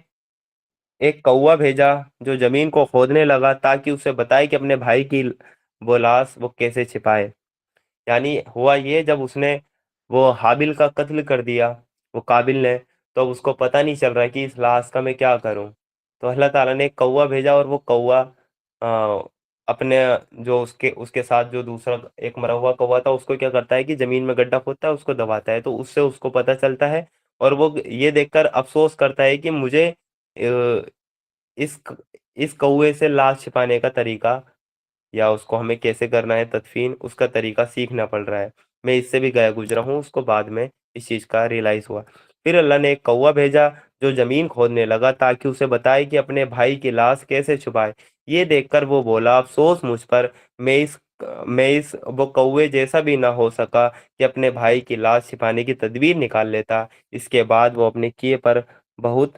ایک کوا بھیجا جو زمین کو کھودنے لگا تاکہ اسے بتائے کہ اپنے بھائی کی وہ لاش وہ کیسے چھپائے۔ یعنی ہوا یہ، جب اس نے وہ حابل کا قتل کر دیا وہ قابل نے، تو اب اس کو پتہ نہیں چل رہا کہ اس لاش کا میں کیا کروں۔ تو اللہ تعالیٰ نے ایک کوا بھیجا، اور وہ کوا اپنے جو اس کے ساتھ جو دوسرا ایک مرا ہوا کوا تھا، اس کو کیا کرتا ہے کہ زمین میں گڈھا کھودتا ہے، اس کو دباتا ہے، تو اس سے اس کو پتہ چلتا ہے، اور وہ یہ دیکھ کر افسوس کرتا ہے کہ مجھے اس اس کوے سے لاش چھپانے کا طریقہ، یا اس کو ہمیں کیسے کرنا ہے تدفین، اس کا طریقہ سیکھنا پڑ رہا ہے۔ میں اس سے بھی گیا گزرا ہوں، اس کو بعد میں اس چیز کا ریئلائز ہوا۔ پھر اللہ نے ایک کوا بھیجا جو زمین کھودنے لگا تاکہ اسے بتائے کہ اپنے بھائی کی لاش کیسے چھپائے۔ یہ دیکھ کر وہ بولا افسوس مجھ پر، میں اس وہ کوے جیسا بھی نہ ہو سکا کہ اپنے بھائی کی لاش چھپانے کی تدبیر نکال لیتا۔ اس کے بعد وہ اپنے کیے پر بہت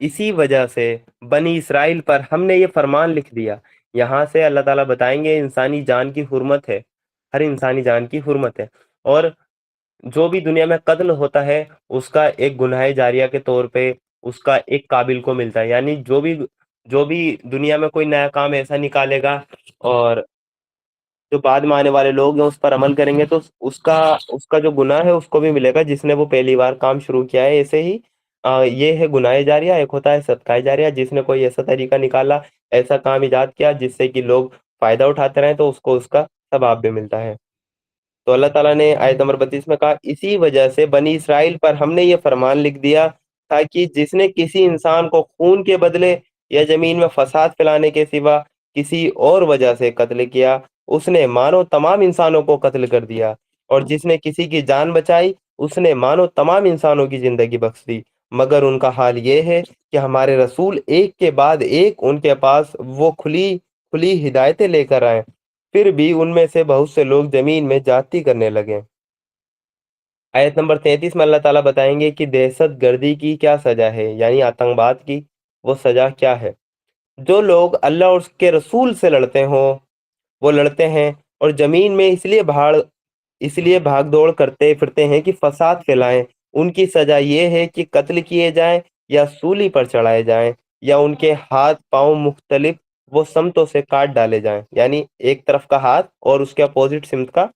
اسی وجہ سے بنی اسرائیل پر ہم نے یہ فرمان لکھ دیا۔ یہاں سے اللہ تعالیٰ بتائیں گے انسانی جان کی حرمت ہے، ہر انسانی جان کی حرمت ہے، اور جو بھی دنیا میں قتل ہوتا ہے اس کا ایک گناہ جاریہ کے طور پہ اس کا ایک قابل کو ملتا ہے۔ یعنی جو بھی دنیا میں کوئی نیا کام ایسا نکالے گا اور جو بعد میں آنے والے لوگ ہیں اس پر عمل کریں گے، تو اس کا جو گناہ ہے اس کو بھی ملے گا جس نے وہ پہلی بار کام شروع کیا ہے۔ ایسے ہی یہ ہے گناہ جاریہ، ایک ہوتا ہے صدقہ جاریہ، جس نے کوئی ایسا طریقہ نکالا، ایسا کام ایجاد کیا جس سے کہ لوگ فائدہ اٹھاتے رہیں، تو اس کو اس کا ثواب بھی ملتا ہے۔ تو اللہ تعالیٰ نے آیت نمبر 32 میں کہا اسی وجہ سے بنی اسرائیل پر ہم نے یہ فرمان لکھ دیا تاکہ جس نے کسی انسان کو خون کے بدلے یا زمین میں فساد پھیلانے کے سوا کسی اور وجہ سے قتل کیا، اس نے مانو تمام انسانوں کو قتل کر دیا، اور جس نے کسی کی جان بچائی اس نے مانو تمام انسانوں کی زندگی بخش دی، مگر ان کا حال یہ ہے کہ ہمارے رسول ایک کے بعد ایک ان کے پاس وہ کھلی کھلی ہدایتیں لے کر آئے، پھر بھی ان میں سے بہت سے لوگ زمین میں زیادتی کرنے لگے۔ آیت نمبر 33 میں اللہ تعالیٰ بتائیں گے کہ دہشت گردی کی کیا سزا ہے، یعنی آتنکواد کی وہ سزا کیا ہے۔ جو لوگ اللہ اور اس کے رسول سے لڑتے ہوں وہ لڑتے ہیں اور زمین میں اس لیے بھاگ دوڑ کرتے پھرتے ہیں کہ فساد پھیلائیں، ان کی سزا یہ ہے کہ قتل کیے جائیں یا سولی پر چڑھائے جائیں یا ان کے ہاتھ پاؤں مختلف وہ سمتوں سے کاٹ ڈالے جائیں، یعنی ایک طرف کا ہاتھ اور اس کے اپوزٹ سمت کا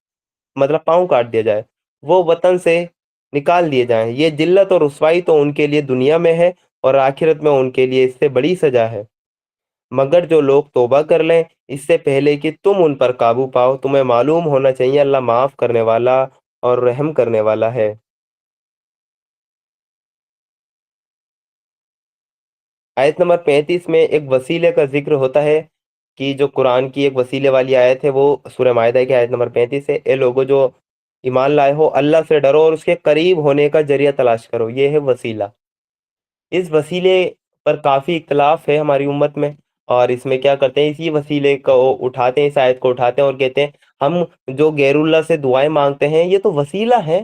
مطلب پاؤں کاٹ دیا جائے، وہ وطن سے نکال دیے جائیں۔ یہ ذلت اور رسوائی تو ان کے لیے دنیا میں ہے اور آخرت میں ان کے لیے اس سے بڑی سزا ہے۔ مگر جو لوگ توبہ کر لیں اس سے پہلے کہ تم ان پر قابو پاؤ، تمہیں معلوم ہونا چاہیے اللہ معاف کرنے والا اور رحم کرنے والا ہے۔ آیت نمبر 35 میں ایک وسیلے کا ذکر ہوتا ہے کہ جو قرآن کی ایک وسیلے والی آیت ہے وہ سورہ مائدہ کی آیت نمبر 35 ہے، اے لوگو جو ایمان لائے ہو اللہ سے ڈرو اور اس کے قریب ہونے کا ذریعہ تلاش کرو، یہ ہے وسیلہ۔ اس وسیلے پر کافی اختلاف ہے ہماری امت میں، اور اس میں کیا کرتے ہیں اسی وسیلے کو اٹھاتے ہیں، اس آیت کو اٹھاتے ہیں اور کہتے ہیں ہم جو غیر اللہ سے دعائیں مانگتے ہیں یہ تو وسیلہ ہے،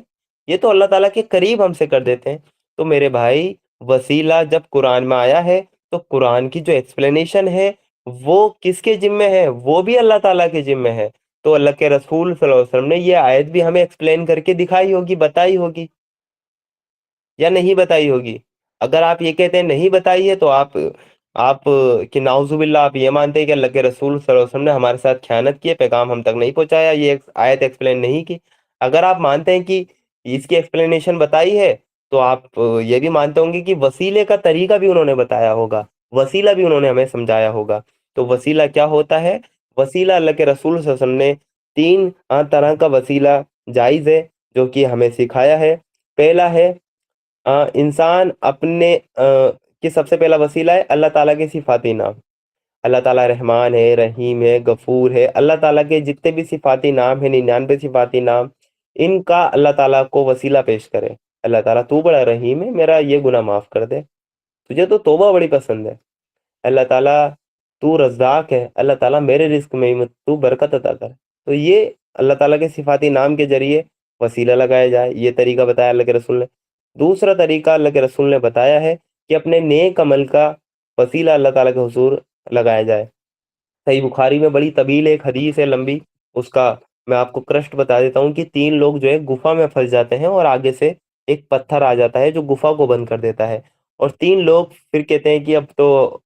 یہ تو اللہ تعالیٰ کے قریب ہم سے کر دیتے ہیں۔ تو میرے بھائی وسیلہ جب قرآن میں آیا ہے تو قرآن کی جو ایکسپلینیشن ہے وہ کس کے ذمہ ہے؟ وہ بھی اللہ تعالیٰ کے ذمہ ہے۔ تو اللہ کے رسول صلی اللہ علیہ وسلم نے یہ آیت بھی ہمیں ایکسپلین کر کے دکھائی ہوگی، بتائی ہوگی یا نہیں بتائی ہوگی؟ اگر آپ یہ کہتے ہیں نہیں بتائی ہے تو آپ کہ نعوذ باللہ آپ یہ مانتے ہیں کہ اللہ کے رسول صلی اللہ علیہ وسلم نے ہمارے ساتھ خیانت کی ہے، پیغام ہم تک نہیں پہنچایا، یہ آیت ایکسپلین نہیں کی۔ اگر آپ مانتے ہیں کہ اس کی ایکسپلینیشن بتائی ہے تو آپ یہ بھی مانتے ہوں گے کہ وسیلے کا طریقہ بھی انہوں نے بتایا ہوگا، وسیلہ بھی انہوں نے ہمیں سمجھایا ہوگا۔ تو وسیلہ کیا ہوتا ہے؟ وسیلہ اللہ کے رسول صلی اللہ علیہ وسلم نے تین طرح کا وسیلہ جائز ہے جو کہ ہمیں سکھایا ہے۔ پہلا ہے انسان اپنے کہ سب سے پہلا وسیلہ ہے اللہ تعالیٰ کے صفاتی نام۔ اللہ تعالیٰ رحمان ہے، رحیم ہے، غفور ہے، اللہ تعالیٰ کے جتنے بھی صفاتی نام ہیں 99 صفاتی نام، ان کا اللہ تعالیٰ کو وسیلہ پیش کرے۔ اللہ تعالیٰ تو بڑا رحیم ہے، میرا یہ گناہ معاف کر دے، تجھے تو توبہ بڑی پسند ہے۔ اللہ تعالیٰ تو رزاق ہے، اللہ تعالیٰ میرے رزق میں تو برکت عطا کر۔ تو یہ اللہ تعالیٰ کے صفاتی نام کے ذریعے وسیلہ لگایا جائے، یہ طریقہ بتایا اللہ کے رسول نے۔ دوسرا طریقہ اللہ کے رسول نے بتایا ہے کہ اپنے نیک عمل کا وسیلہ اللہ تعالیٰ کے حضور لگایا جائے۔ صحیح بخاری میں بڑی طویل ایک حدیث ہے لمبی، اس کا میں آپ کو کرشٹ بتا دیتا ہوں کہ تین لوگ جو ہے گفا میں پھنس جاتے ہیں اور آگے سے ایک پتھر آ جاتا ہے جو گفا کو بند کر دیتا ہے، اور تین لوگ پھر کہتے ہیں کہ اب تو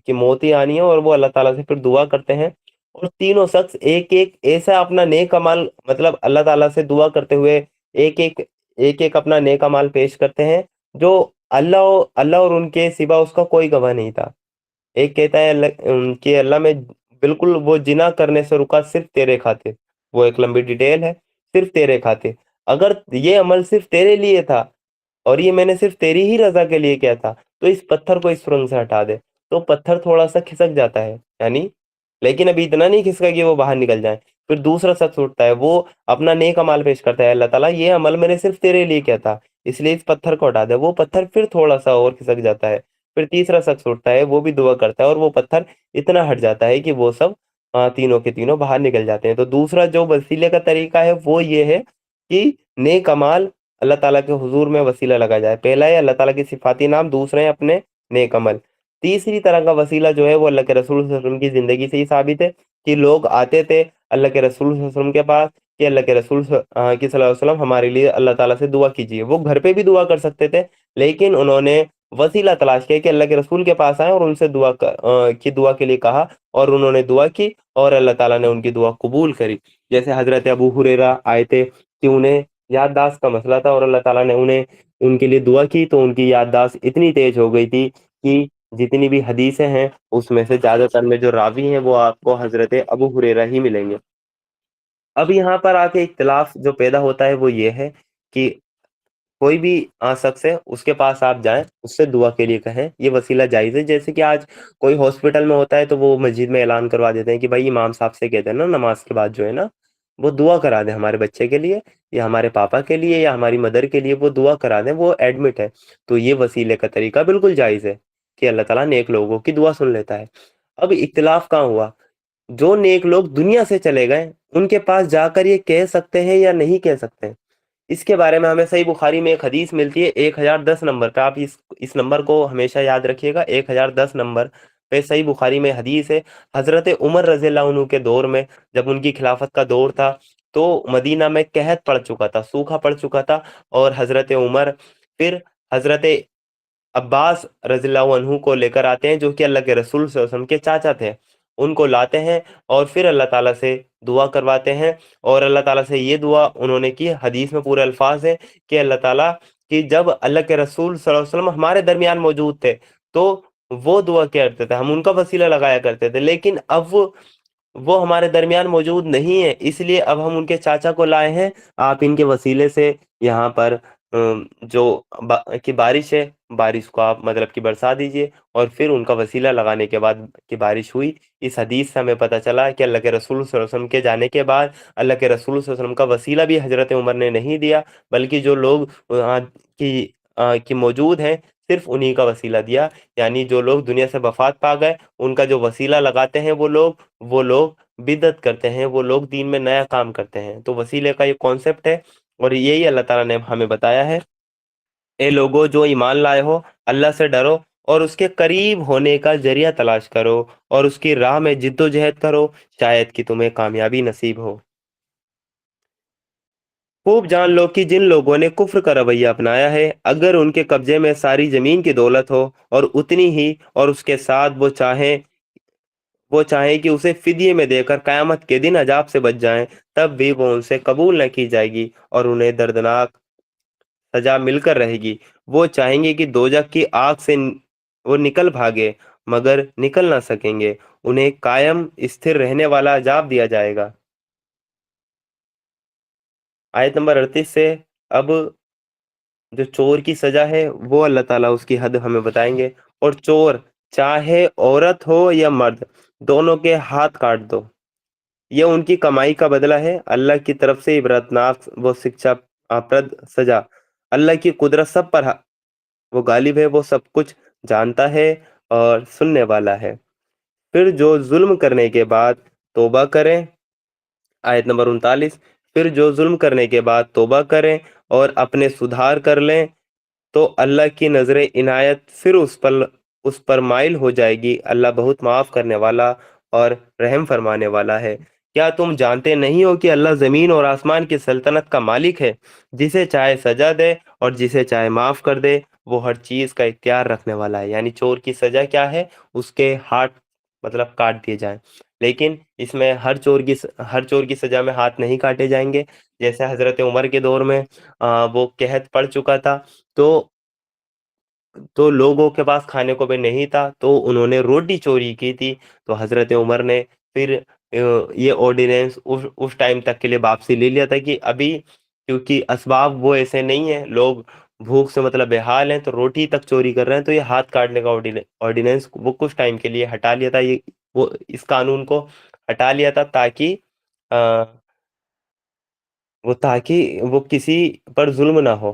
کہ موت ہی آنی ہے، اور وہ اللہ تعالیٰ سے پھر دعا کرتے ہیں، اور تینوں شخص ایک ایک ایسا اپنا نیک عمل مطلب اللہ تعالیٰ سے دعا کرتے ہوئے ایک ایک اپنا نیک عمل پیش کرتے ہیں جو اللہ اور ان کے سوا اس کا کوئی گواہ نہیں تھا۔ ایک کہتا ہے کہ اللہ میں بالکل وہ جنا کرنے سے رکا صرف تیرے خاطر، وہ ایک لمبی ڈیٹیل ہے، صرف تیرے خاطر، اگر یہ عمل صرف تیرے لیے تھا اور یہ میں نے صرف تیری ہی رضا کے لیے کیا تھا تو اس پتھر کو اس سرنگ سے ہٹا دے، تو پتھر تھوڑا سا کھسک جاتا ہے، یعنی لیکن ابھی اتنا نہیں کھسکا کہ وہ باہر نکل جائے۔ پھر دوسرا شخص اٹھتا ہے، وہ اپنا نیک عمل پیش کرتا ہے، اللہ تعالیٰ یہ عمل میں نے صرف تیرے لیے کیا تھا اس لیے اس پتھر کو ہٹا دے، وہ پتھر پھر تھوڑا سا اور کھسک جاتا ہے۔ پھر تیسرا شخص اٹھتا ہے، وہ بھی دعا کرتا ہے اور وہ پتھر اتنا ہٹ جاتا ہے کہ وہ سب تینوں کے تینوں باہر نکل جاتے ہیں۔ تو دوسرا جو وسیلے کا طریقہ ہے وہ یہ ہے کہ نیک اعمال اللہ تعالیٰ کے حضور میں وسیلہ لگا جائے۔ پہلا ہے اللہ تعالیٰ کے صفاتی نام، دوسرے ہیں اپنے نیک عمل۔ تیسری طرح کا وسیلہ جو ہے وہ اللہ کے رسول صلی اللہ علیہ وسلم کی زندگی سے ہی ثابت ہے کہ لوگ آتے تھے اللہ کے رسول صلی اللہ علیہ وسلم کے پاس کہ اللہ کے رسول صلی اللہ علیہ وسلم ہمارے لیے اللہ تعالیٰ سے دعا کیجیے۔ وہ گھر پہ بھی دعا کر سکتے تھے لیکن انہوں نے وسیلہ تلاش کیا کہ اللہ کے رسول کے پاس آئے اور ان سے دعا کے لیے کہا، اور انہوں نے دعا کی اور اللہ تعالیٰ نے ان کی دعا قبول کری۔ جیسے حضرت ابو ہریرہ آئے تھے کہ انہیں یادداشت کا مسئلہ تھا اور اللہ تعالیٰ نے ان کے لیے دعا کی تو ان کی یادداشت اتنی تیز ہو گئی تھی کہ جتنی بھی حدیثیں ہیں اس میں سے زیادہ تر میں جو راوی ہیں وہ آپ کو حضرت ابو ہریرہ ہی ملیں گے۔ اب یہاں پر آ کے اختلاف جو پیدا ہوتا ہے وہ یہ ہے کہ کوئی بھی شخص ہے اس کے پاس آپ جائیں، اس سے دعا کے لیے کہیں، یہ وسیلہ جائز ہے۔ جیسے کہ آج کوئی ہاسپٹل میں ہوتا ہے تو وہ مسجد میں اعلان کروا دیتے ہیں کہ بھائی امام صاحب سے کہتے ہیں نا نماز کے بعد جو ہے نا وہ دعا کرا دیں ہمارے بچے کے لیے یا ہمارے پاپا کے لیے یا ہماری مدر کے لیے، وہ دعا کرا دیں، وہ ایڈمٹ ہے، تو یہ وسیلے کا طریقہ بالکل جائز ہے کہ اللہ تعالیٰ نیک لوگوں کی دعا سن لیتا ہے۔ اب اختلاف کہاں ہوا؟ جو نیک لوگ دنیا سے چلے گئے ان کے پاس جا کر یہ کہہ سکتے ہیں یا نہیں کہہ سکتے ہیں؟ اس کے بارے میں ہمیں صحیح بخاری میں ایک حدیث ملتی ہے 1010 نمبر پہ، آپ اس نمبر کو ہمیشہ یاد رکھیے گا، 1010 نمبر پہ صحیح بخاری میں حدیث ہے۔ حضرت عمر رضی اللہ عنہ کے دور میں، جب ان کی خلافت کا دور تھا، تو مدینہ میں قحط پڑ چکا تھا، سوکھا پڑ چکا تھا، اور حضرت عمر پھر حضرت عباس رضی اللہ عنہ کو لے کر آتے ہیں، جو کہ اللہ کے رسول صلی اللہ علیہ وسلم کے چاچا تھے، ان کو لاتے ہیں اور پھر اللہ تعالیٰ سے دعا کرواتے ہیں، اور اللہ تعالیٰ سے یہ دعا انہوں نے کی، حدیث میں پورے الفاظ ہیں کہ اللہ تعالیٰ کہ جب اللہ کے رسول صلی اللہ علیہ وسلم ہمارے درمیان موجود تھے تو وہ دعا کیا کرتے تھے، ہم ان کا وسیلہ لگایا کرتے تھے، لیکن اب وہ ہمارے درمیان موجود نہیں ہے، اس لیے اب ہم ان کے چاچا کو لائے ہیں، آپ ان کے وسیلے سے یہاں پر جو کی بارش ہے، بارش کو آپ مطلب کہ برسا دیجئے، اور پھر ان کا وسیلہ لگانے کے بعد کہ بارش ہوئی۔ اس حدیث سے ہمیں پتہ چلا کہ اللہ کے رسول صلی اللہ علیہ وسلم کے جانے کے بعد اللہ کے رسول صلی اللہ علیہ وسلم کا وسیلہ بھی حضرت عمر نے نہیں دیا، بلکہ جو لوگ وہاں کی موجود ہیں صرف انہی کا وسیلہ دیا، یعنی جو لوگ دنیا سے وفات پا گئے ان کا جو وسیلہ لگاتے ہیں وہ لوگ بدعت کرتے ہیں، وہ لوگ دین میں نیا کام کرتے ہیں۔ تو وسیلے کا یہ کانسیپٹ ہے، اور یہی اللہ تعالیٰ نے ہمیں بتایا ہے، اے لوگو جو ایمان لائے ہو، اللہ سے ڈرو اور اس کے قریب ہونے کا ذریعہ تلاش کرو، اور اس کی راہ میں جد و جہد کرو، شاید کہ تمہیں کامیابی نصیب ہو۔ خوب جان لو کہ جن لوگوں نے کفر کا رویہ اپنایا ہے، اگر ان کے قبضے میں ساری زمین کی دولت ہو اور اتنی ہی، اور اس کے ساتھ وہ چاہیں کہ اسے فدیے میں دے کر قیامت کے دن عذاب سے بچ جائیں، تب بھی وہ ان سے قبول نہ کی جائے گی اور انہیں دردناک سزا مل کر رہے گی۔ وہ چاہیں گے کہ دوزخ کی آگ سے وہ نکل بھاگے، مگر نکل نہ سکیں گے، انہیں قائم استھر رہنے والا عذاب دیا جائے گا۔ آیت نمبر 38 سے اب جو چور کی سزا ہے وہ اللہ تعالیٰ اس کی حد ہمیں بتائیں گے۔ اور چور چاہے عورت ہو یا مرد، دونوں کے ہاتھ کاٹ دو، یہ ان کی کمائی کا بدلہ ہے، اللہ کی طرف سے عبرتناک وہ شکشا پرد سزا۔ اللہ کی قدرت سب پر وہ غالب ہے، وہ سب کچھ جانتا ہے اور سننے والا ہے۔ پھر جو ظلم کرنے کے بعد توبہ کریں، آیت نمبر 39، پھر جو ظلم کرنے کے بعد توبہ کریں اور اپنے سدھار کر لیں تو اللہ کی نظر عنایت پھر اس پر مائل ہو جائے گی، اللہ بہت معاف کرنے والا اور رحم فرمانے والا ہے۔ کیا تم جانتے نہیں ہو کہ اللہ زمین اور آسمان کی سلطنت کا مالک ہے، جسے چاہے سزا دے اور جسے چاہے معاف کر دے، وہ ہر چیز کا اختیار رکھنے والا ہے۔ یعنی چور کی سزا کیا ہے؟ اس کے ہاتھ مطلب کاٹ دیے جائیں، لیکن اس میں ہر چور کی سزا میں ہاتھ نہیں کاٹے جائیں گے۔ جیسے حضرت عمر کے دور میں وہ قحط پڑ چکا تھا، تو لوگوں کے پاس کھانے کو بھی نہیں تھا، تو انہوں نے روٹی چوری کی تھی، تو حضرت عمر نے پھر یہ آرڈیننس اس ٹائم تک کے لیے واپسی لے لیا تھا کہ ابھی کیونکہ اسباب وہ ایسے نہیں ہیں، لوگ بھوک سے مطلب بےحال ہیں، تو روٹی تک چوری کر رہے ہیں، تو یہ ہاتھ کاٹنے کا آرڈیننس وہ کچھ ٹائم کے لیے ہٹا لیا تھا، وہ اس قانون کو ہٹا لیا تھا تاکہ وہ کسی پر ظلم نہ ہو۔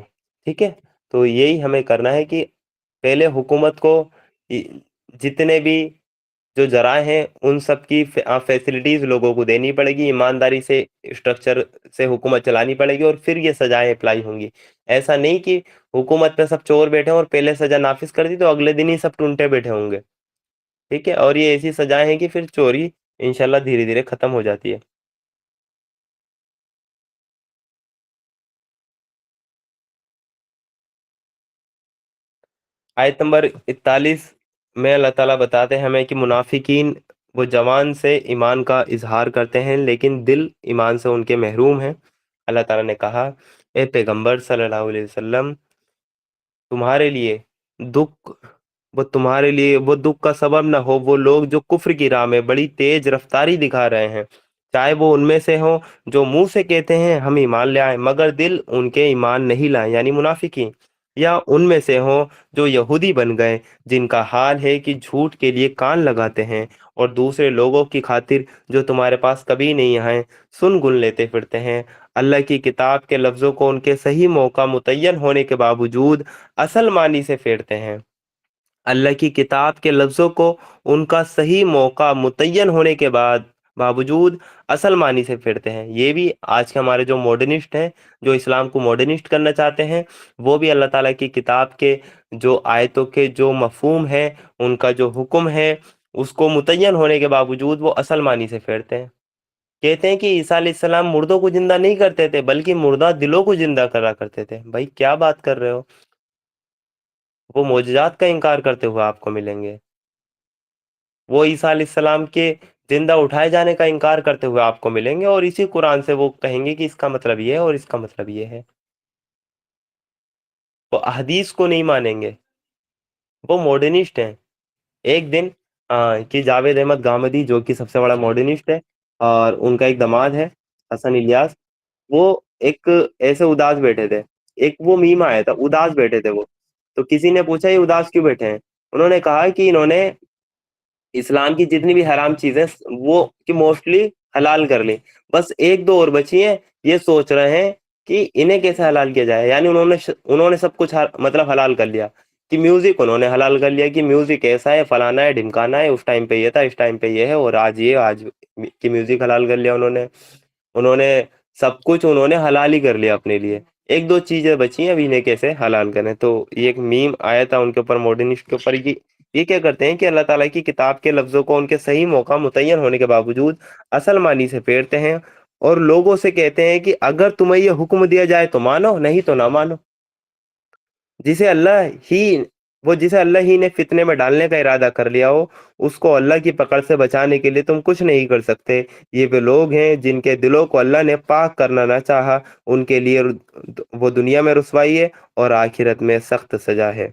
ٹھیک ہے، تو یہی ہمیں کرنا ہے کہ پہلے حکومت کو جتنے بھی جو ذرائع ہیں ان سب کی فیسلٹیز لوگوں کو دینی پڑے گی، ایمانداری سے اسٹرکچر سے حکومت چلانی پڑے گی، اور پھر یہ سزائیں اپلائی ہوں گی۔ ایسا نہیں کہ حکومت پہ سب چور بیٹھے اور پہلے سزا نافذ کر دی تو اگلے دن ہی سب ٹونٹے بیٹھے ہوں گے۔ ٹھیک ہے، اور یہ ایسی سزائیں ہیں کہ پھر چوری انشاءاللہ دھیرے دھیرے ختم ہو جاتی ہے۔ آیت نمبر 41 میں اللہ تعالیٰ بتاتے ہیں ہمیں کہ منافقین وہ زبان سے ایمان کا اظہار کرتے ہیں لیکن دل ایمان سے ان کے محروم ہیں۔ اللہ تعالیٰ نے کہا، اے پیغمبر صلی اللہ علیہ وسلم، تمہارے لیے وہ دکھ کا سبب نہ ہو وہ لوگ جو کفر کی راہ میں بڑی تیز رفتاری دکھا رہے ہیں، چاہے وہ ان میں سے ہوں جو منہ سے کہتے ہیں ہم ایمان لے آئے مگر دل ان کے ایمان نہیں لائے، یعنی منافقین، یا ان میں سے ہوں جو یہودی بن گئے، جن کا حال ہے کہ جھوٹ کے لیے کان لگاتے ہیں اور دوسرے لوگوں کی خاطر جو تمہارے پاس کبھی نہیں آئے سن گن لیتے پھرتے ہیں۔ اللہ کی کتاب کے لفظوں کو ان کے صحیح موقع متعین ہونے کے باوجود اصل معنی سے پھیرتے ہیں۔ اللہ کی کتاب کے لفظوں کو ان کا صحیح موقع متعین ہونے کے باوجود اصل معنی سے پھیرتے ہیں۔ یہ بھی آج کے ہمارے جو ماڈرنسٹ ہیں، جو اسلام کو ماڈرنسٹ کرنا چاہتے ہیں، وہ بھی اللہ تعالیٰ کی کتاب کے جو آیتوں کے جو مفہوم ہے، ان کا جو حکم ہے، اس کو متعین ہونے کے باوجود وہ اصل معنی سے پھیرتے ہیں۔ کہتے ہیں کہ عیسیٰ علیہ السلام مردوں کو زندہ نہیں کرتے تھے بلکہ مردہ دلوں کو زندہ کرا کرتے تھے۔ بھائی کیا بات کر رہے ہو؟ وہ معجزات کا انکار کرتے ہوئے آپ کو ملیں گے، وہ عیسیٰ علیہ السلام کے زندہ اٹھائے جانے کا انکار کرتے ہوئے آپ کو ملیں گے، اور اسی قرآن سے وہ کہیں گے کہ اس کا مطلب یہ ہے اور اس کا مطلب یہ ہے۔ وہ احادیث کو نہیں مانیں گے، وہ ماڈرنسٹ ہیں۔ ایک دن کہ جاوید احمد گامدی جو کہ سب سے بڑا ماڈرنسٹ ہے، اور ان کا ایک داماد ہے حسن الیاس، وہ ایک ایسے اداس بیٹھے تھے، ایک وہ میم آیا تھا، اداس بیٹھے تھے وہ، تو کسی نے پوچھا یہ اداس کیوں بیٹھے ہیں؟ انہوں نے کہا کہ انہوں نے اسلام کی جتنی بھی حرام چیزیں وہ کہ موسٹلی حلال کر لی، بس ایک دو اور بچی ہیں، یہ سوچ رہے ہیں کہ انہیں کیسے حلال کیا جائے۔ یعنی انہوں نے سب کچھ مطلب حلال کر لیا، کہ میوزک انہوں نے حلال کر لیا کہ میوزک ایسا ہے، فلانا ہے، ڈھمکانا ہے، اس ٹائم پہ یہ تھا، اس ٹائم پہ یہ ہے، اور آج کی میوزک حلال کر لیا انہوں نے سب کچھ انہوں نے حلال ہی کر لیا اپنے لیے، ایک دو چیزیں بچی ہیں، ابھی انہیں کیسے حلال کریں۔ تو یہ ایک میم آیا تھا ان کے اوپر، ماڈرنسٹ کے اوپر، یہ کیا کرتے ہیں کہ اللہ تعالیٰ کی کتاب کے لفظوں کو ان کے صحیح موقع متعین ہونے کے باوجود اصل معنی سے پھیرتے ہیں، اور لوگوں سے کہتے ہیں کہ اگر تمہیں یہ حکم دیا جائے تو مانو، نہیں تو نہ مانو۔ جسے اللہ ہی جسے اللہ ہی نے فتنے میں ڈالنے کا ارادہ کر لیا ہو، اس کو اللہ کی پکڑ سے بچانے کے لیے تم کچھ نہیں کر سکتے۔ یہ وہ لوگ ہیں جن کے دلوں کو اللہ نے پاک کرنا نہ چاہا، ان کے لیے وہ دنیا میں رسوائی ہے اور آخرت میں سخت سزا ہے۔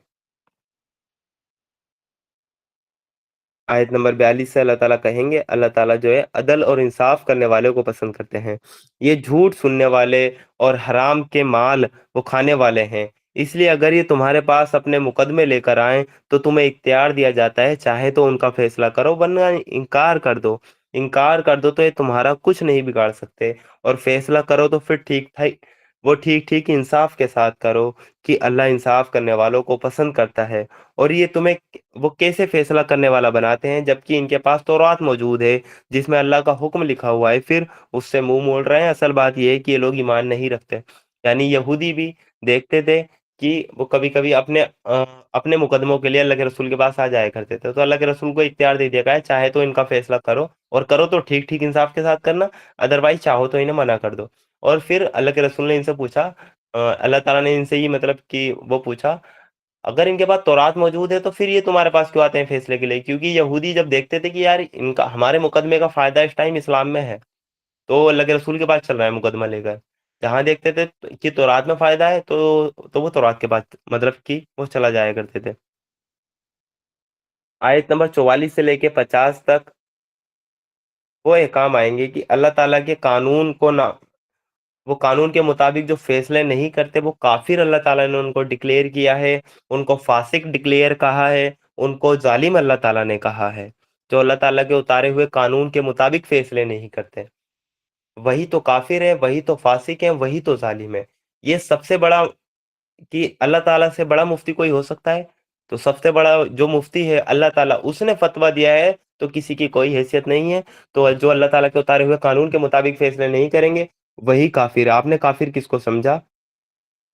آیت نمبر 42 سے اللہ تعالیٰ کہیں گے، اللہ تعالیٰ جو ہے عدل اور انصاف کرنے والے کو پسند کرتے ہیں، یہ جھوٹ سننے والے اور حرام کے مال وہ کھانے والے ہیں۔ اس لیے اگر یہ تمہارے پاس اپنے مقدمے لے کر آئیں تو تمہیں اختیار دیا جاتا ہے، چاہے تو ان کا فیصلہ کرو ورنہ انکار کر دو تو یہ تمہارا کچھ نہیں بگاڑ سکتے، اور فیصلہ کرو تو پھر ٹھیک ٹھیک انصاف کے ساتھ کرو، کہ اللہ انصاف کرنے والوں کو پسند کرتا ہے۔ اور یہ تمہیں وہ کیسے فیصلہ کرنے والا بناتے ہیں جبکہ ان کے پاس تورات موجود ہے جس میں اللہ کا حکم لکھا ہوا ہے، پھر اس سے منہ موڑ رہے ہیں۔ اصل بات یہ ہے کہ یہ لوگ ایمان نہیں رکھتے۔ یعنی یہودی بھی دیکھتے تھے کہ وہ کبھی کبھی اپنے مقدموں کے لیے اللہ کے رسول کے پاس آ جایا کرتے تھے، تو اللہ کے رسول کو اختیار دے دیا گیا ہے، چاہے تو ان کا فیصلہ کرو، اور کرو تو ٹھیک ٹھیک انصاف کے ساتھ کرنا، ادروائز چاہو تو انہیں منع کر دو۔ اور پھر اللہ کے رسول نے ان سے پوچھا، اللہ تعالیٰ نے ان سے ہی مطلب کہ وہ پوچھا، اگر ان کے پاس تورات موجود ہے تو پھر یہ تمہارے پاس کیوں آتے ہیں فیصلے کے لیے؟ کیونکہ یہودی جب دیکھتے تھے کہ یار ان کا ہمارے مقدمے کا فائدہ اس ٹائم اسلام میں ہے، تو اللہ کے رسول کے پاس چل رہا ہے مقدمہ لے کر، جہاں دیکھتے تھے کہ تورات میں فائدہ ہے تو وہ تورات کے پاس مطلب کہ وہ چلا جایا کرتے تھے۔ آیت نمبر 44 سے لے کے 50 تک وہ احکام آئیں گے کہ اللہ تعالیٰ کے قانون کو نہ وہ قانون کے مطابق جو فیصلے نہیں کرتے وہ کافر اللہ تعالیٰ نے ان کو ڈکلیئر کیا ہے، ان کو فاسق ڈکلیئر کہا ہے، ان کو ظالم اللہ تعالیٰ نے کہا ہے۔ جو اللہ تعالیٰ کے اتارے ہوئے قانون کے مطابق فیصلے نہیں کرتے وہی تو کافر ہے، وہی تو فاسق ہے، وہی تو ظالم ہے۔ یہ سب سے بڑا کہ اللہ تعالیٰ سے بڑا مفتی کوئی ہو سکتا ہے؟ تو سب سے بڑا جو مفتی ہے اللہ تعالیٰ، اس نے فتویٰ دیا ہے، تو کسی کی کوئی حیثیت نہیں ہے۔ تو جو اللہ تعالیٰ کے اتارے ہوئے قانون کے مطابق فیصلے نہیں کریں گے وہی کافر ہے۔ آپ نے کافر کس کو سمجھا؟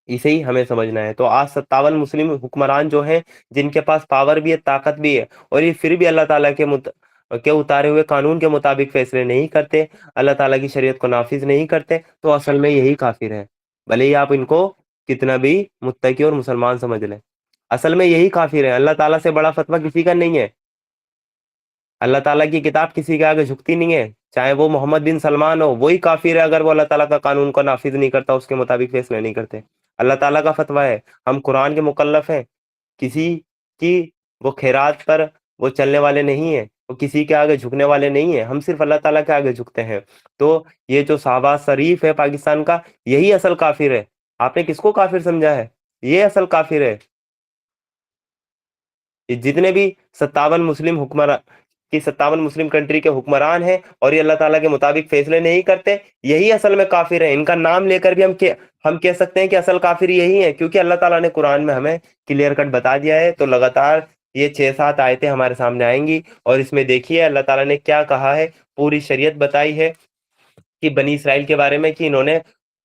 اسے ہی ہمیں سمجھنا ہے۔ تو آج 57 مسلم حکمران جو ہیں، جن کے پاس پاور بھی ہے، طاقت بھی ہے، اور یہ پھر بھی اللہ تعالیٰ کے اتارے ہوئے قانون کے مطابق فیصلے نہیں کرتے، اللہ تعالیٰ کی شریعت کو نافذ نہیں کرتے، تو اصل میں یہی کافر ہے، بھلے ہی آپ ان کو کتنا بھی متقی اور مسلمان سمجھ لیں، اصل میں یہی کافر ہے۔ اللہ تعالیٰ سے بڑا فتویٰ کسی کا نہیں ہے، اللہ تعالیٰ کی کتاب کسی کے آگے جھکتی نہیں ہے، چاہے وہ محمد بن سلمان ہو، وہی کافر ہے اگر وہ اللہ تعالیٰ کا قانون کو نافذ نہیں کرتا، اس کے مطابق فیصلے نہیں کرتے۔ اللہ تعالیٰ کا فتویٰ ہے، ہم قرآن کے مکلف ہیں، کسی کی وہ خیرات پر وہ چلنے والے نہیں ہیں، وہ کسی کے آگے جھکنے والے نہیں ہیں، ہم صرف اللہ تعالیٰ کے آگے جھکتے ہیں۔ تو یہ جو شہباز شریف ہے پاکستان کا، یہی اصل کافر ہے۔ آپ نے کس کو کافر سمجھا ہے؟ یہ اصل کافر ہے۔ یہ جتنے بھی 57 مسلم حکمران کہ 57 مسلم کنٹری کے حکمران ہیں اور یہ اللہ تعالیٰ کے مطابق فیصلے نہیں کرتے، یہی اصل میں کافر ہیں۔ ان کا نام لے کر بھی ہم کہہ سکتے ہیں کہ اصل کافر یہی ہے، کیونکہ اللہ تعالیٰ نے قرآن میں ہمیں کلیئر کٹ بتا دیا ہے۔ تو لگاتار یہ 6-7 آیتیں ہمارے سامنے آئیں گی، اور اس میں دیکھیے اللہ تعالیٰ نے کیا کہا ہے، پوری شریعت بتائی ہے کہ بنی اسرائیل کے بارے میں، کہ انہوں نے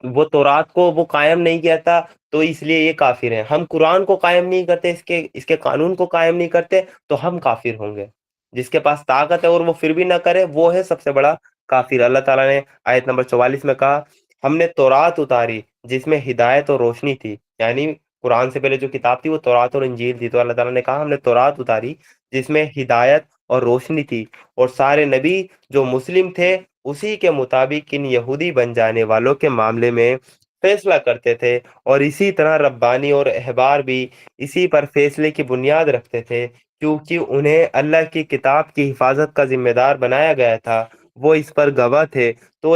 وہ تورات کو وہ قائم نہیں کیا تھا، تو اس لیے یہ کافر ہیں۔ ہم قرآن کو قائم نہیں کرتے، اس کے قانون کو قائم نہیں کرتے، تو ہم کافر ہوں گے۔ جس کے پاس طاقت ہے اور وہ پھر بھی نہ کرے، وہ ہے سب سے بڑا کافر۔ اللہ تعالیٰ نے آیت نمبر 44 میں کہا، ہم نے تورات اتاری جس میں ہدایت اور روشنی تھی، یعنی قرآن سے پہلے جو کتاب تھی وہ تورات اور انجیل تھی، تو اللہ تعالیٰ نے کہا ہم نے تورات اتاری جس میں ہدایت اور روشنی تھی، اور سارے نبی جو مسلم تھے اسی کے مطابق ان یہودی بن جانے والوں کے معاملے میں فیصلہ کرتے تھے، اور اسی طرح ربانی اور احبار بھی اسی پر فیصلے کی بنیاد رکھتے تھے، کیونکہ انہیں اللہ کی کتاب کی حفاظت کا ذمہ دار بنایا گیا تھا، وہ اس پر گواہ تھے۔ تو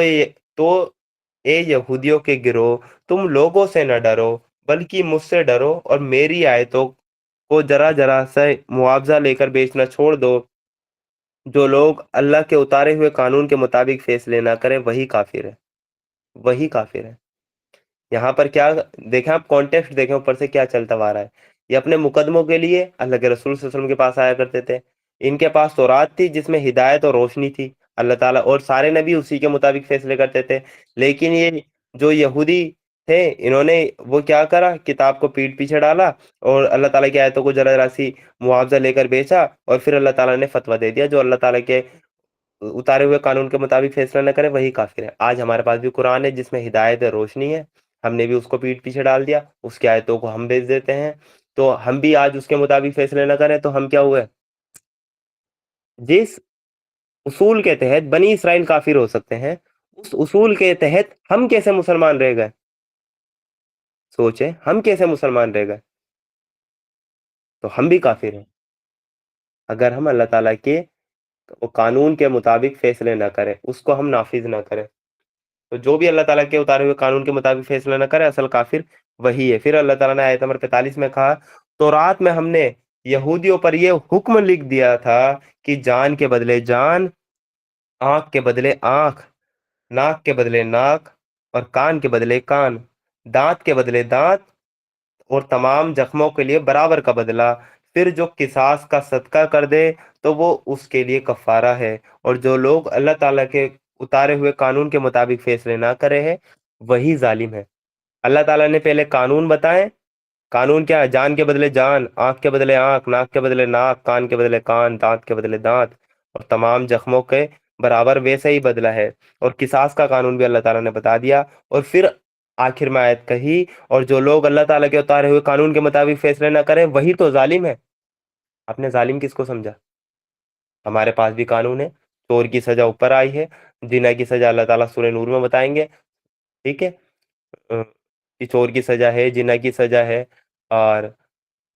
اے یہودیوں کے گروہ، تم لوگوں سے نہ ڈرو بلکہ مجھ سے ڈرو، اور میری آیتوں کو ذرا ذرا سے معاوضہ لے کر بیچنا چھوڑ دو۔ جو لوگ اللہ کے اتارے ہوئے قانون کے مطابق فیصلے نہ کریں وہی کافر ہے، وہی کافر ہے۔ یہاں پر کیا دیکھیں آپ، کانٹیکسٹ دیکھیں اوپر سے کیا چلتا آ رہا ہے۔ یہ اپنے مقدموں کے لیے اللہ کے رسول صلی اللہ علیہ وسلم کے پاس آیا کرتے تھے، ان کے پاس تورات تھی جس میں ہدایت اور روشنی تھی، اللہ تعالیٰ اور سارے نبی اسی کے مطابق فیصلے کرتے تھے، لیکن یہ جو یہودی تھے انہوں نے وہ کیا کرا، کتاب کو پیٹ پیچھے ڈالا اور اللہ تعالیٰ کی آیتوں کو ذرا ذرا سی معاوضہ لے کر بیچا، اور پھر اللہ تعالیٰ نے فتویٰ دے دیا جو اللہ تعالیٰ کے اتارے ہوئے قانون کے مطابق فیصلہ نہ کرے وہی کافر ہے۔ آج ہمارے پاس بھی قرآن ہے جس میں ہدایت ہے، روشنی ہے، ہم نے بھی اس کو پیٹ پیچھے ڈال دیا، اس کی آیتوں کو ہم بیچ دیتے ہیں، تو ہم بھی آج اس کے مطابق فیصلے نہ کریں تو ہم کیا ہوئے؟ جس اصول کے تحت بنی اسرائیل کافر ہو سکتے ہیں، اس اصول کے تحت ہم کیسے مسلمان رہ گئے؟ سوچیں ہم کیسے مسلمان رہ گئے؟ تو ہم بھی کافر ہیں اگر ہم اللہ تعالیٰ کے قانون کے مطابق فیصلے نہ کریں، اس کو ہم نافذ نہ کریں۔ تو جو بھی اللہ تعالیٰ کے اتارے ہوئے قانون کے مطابق فیصلہ نہ کرے اصل کافر وہی ہے۔ پھر اللہ تعالیٰ نے آیت نمبر 45 میں کہا، تو رات میں ہم نے یہودیوں پر یہ حکم لکھ دیا تھا کہ جان کے بدلے جان، آنکھ کے بدلے آنکھ، ناک کے بدلے ناک، اور کان کے بدلے کان، دانت کے بدلے دانت، اور تمام زخموں کے لیے برابر کا بدلہ۔ پھر جو قصاص کا صدقہ کر دے تو وہ اس کے لیے کفارہ ہے، اور جو لوگ اللہ تعالیٰ کے اتارے ہوئے قانون کے مطابق فیصلے نہ کرے ہیں وہی ظالم ہے۔ اللہ تعالیٰ نے پہلے قانون بتائے، قانون کیا ہے؟ جان کے بدلے جان، آنکھ کے بدلے آنکھ، ناک کے بدلے ناک، کان کے بدلے کان، دانت کے بدلے دانت، اور تمام زخموں کے برابر ویسے ہی بدلہ ہے، اور قصاص کا قانون بھی اللہ تعالیٰ نے بتا دیا۔ اور پھر آخر میں آیت کہی، اور جو لوگ اللہ تعالیٰ کے اتارے ہوئے قانون کے مطابق فیصلے نہ کریں وہی تو ظالم ہے۔ آپ نے ظالم کس کو سمجھا؟ ہمارے پاس بھی قانون ہے، چور کی سزا اوپر آئی ہے، زنا کی سزا اللہ تعالیٰ سورہ نور میں بتائیں گے، ٹھیک ہے؟ کہ چور کی سزا ہے، زنا کی سزا ہے، اور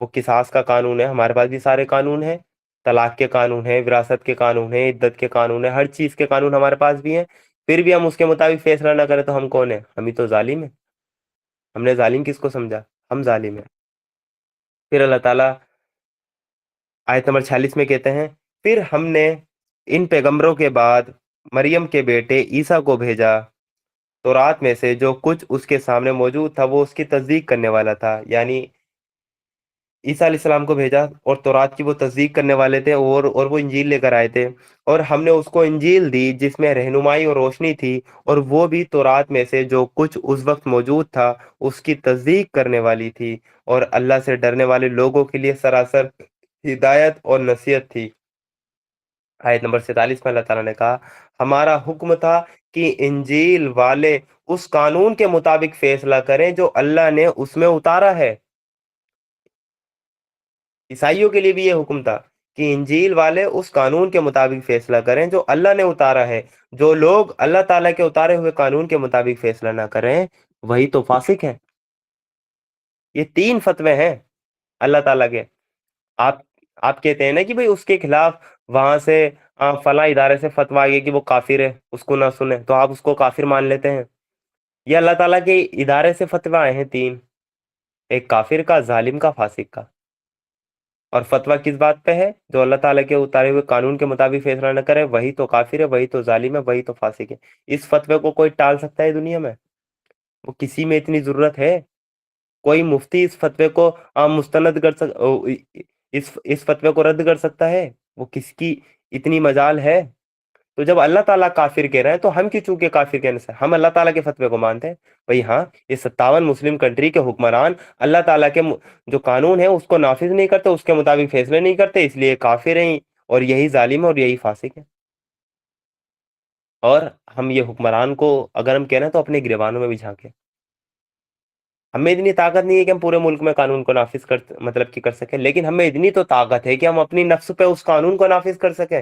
وہ قصاص کا قانون ہے۔ ہمارے پاس بھی سارے قانون ہیں، طلاق کے قانون ہیں، وراثت کے قانون ہیں، عدت کے قانون ہیں، ہر چیز کے قانون ہمارے پاس بھی ہیں، پھر بھی ہم اس کے مطابق فیصلہ نہ کریں تو ہم کون ہیں؟ ہم ہی تو ظالم ہیں۔ ہم نے ظالم کس کو سمجھا؟ ہم ظالم ہیں۔ پھر اللہ تعالیٰ آیت نمبر 46 میں کہتے ہیں، پھر ہم نے ان پیغمبروں کے بعد مریم کے بیٹے عیسیٰ کو بھیجا، تو رات میں سے جو کچھ اس کے سامنے موجود تھا وہ اس کی تصدیق کرنے والا تھا، یعنی عیسیٰ علیہ السلام کو بھیجا، اور تورات کی وہ تصدیق کرنے والے تھے، اور وہ انجیل لے کر آئے تھے، اور ہم نے اس کو انجیل دی جس میں رہنمائی اور روشنی تھی، اور وہ بھی تورات میں سے جو کچھ اس وقت موجود تھا اس کی تصدیق کرنے والی تھی، اور اللہ سے ڈرنے والے لوگوں کے لیے سراسر ہدایت اور نصیحت تھی۔ آیت نمبر 47 میں اللہ تعالیٰ نے کہا، ہمارا حکم تھا کہ انجیل والے اس قانون کے مطابق فیصلہ کریں جو اللہ نے اس میں اتارا ہے۔ عیسائیوں کے لیے بھی یہ حکم تھا کہ انجیل والے اس قانون کے مطابق فیصلہ کریں جو اللہ نے اتارا ہے۔ جو لوگ اللہ تعالیٰ کے اتارے ہوئے قانون کے مطابق فیصلہ نہ کریں وہی تو فاسق ہیں۔ یہ 3 فتوے ہیں اللہ تعالیٰ کے۔ آپ آپ کہتے ہیں نا کہ بھئی اس کے خلاف وہاں سے فلاں ادارے سے فتویٰ آئی ہے کہ وہ کافر ہے، اس کو نہ سنیں، تو آپ اس کو کافر مان لیتے ہیں۔ یہ اللہ تعالیٰ کے ادارے سے فتویٰ آئے ہیں 3، ایک کافر کا، ظالم کا، فاسق کا۔ اور فتویٰ کس بات پہ ہے؟ جو اللہ تعالیٰ کے اتارے ہوئے قانون کے مطابق فیصلہ نہ کرے وہی تو کافر ہے، وہی تو ظالم ہے، وہی تو فاسق ہے۔ اس فتوے کو کوئی ٹال سکتا ہے دنیا میں؟ وہ کسی میں اتنی ضرورت ہے؟ کوئی مفتی اس فتوے کو مستند کر اس فتوے کو رد کر سکتا ہے؟ وہ کس کی اتنی مجال ہے؟ تو جب اللہ تعالیٰ کافر کہہ رہے ہیں تو ہم کیوں چونکہ کافر کہنے سے ہم اللہ تعالیٰ کے فتوے کو مانتے ہیں؟ بھئی ہاں، یہ 57 مسلم کنٹری کے حکمران اللہ تعالیٰ کے جو قانون ہے اس کو نافذ نہیں کرتے، اس کے مطابق فیصلے نہیں کرتے، اس لیے کافر ہیں، اور یہی ظالم ہے اور یہی فاسق ہے۔ اور ہم یہ حکمران کو اگر ہم کہہ رہے ہیں تو اپنے گریبانوں میں بھی جھانکیں۔ ہمیں اتنی طاقت نہیں ہے کہ ہم پورے ملک میں قانون کو نافذ مطلب کہ کر سکیں، لیکن ہمیں اتنی تو طاقت ہے کہ ہم اپنی نفس پہ اس قانون کو نافذ کر سکیں۔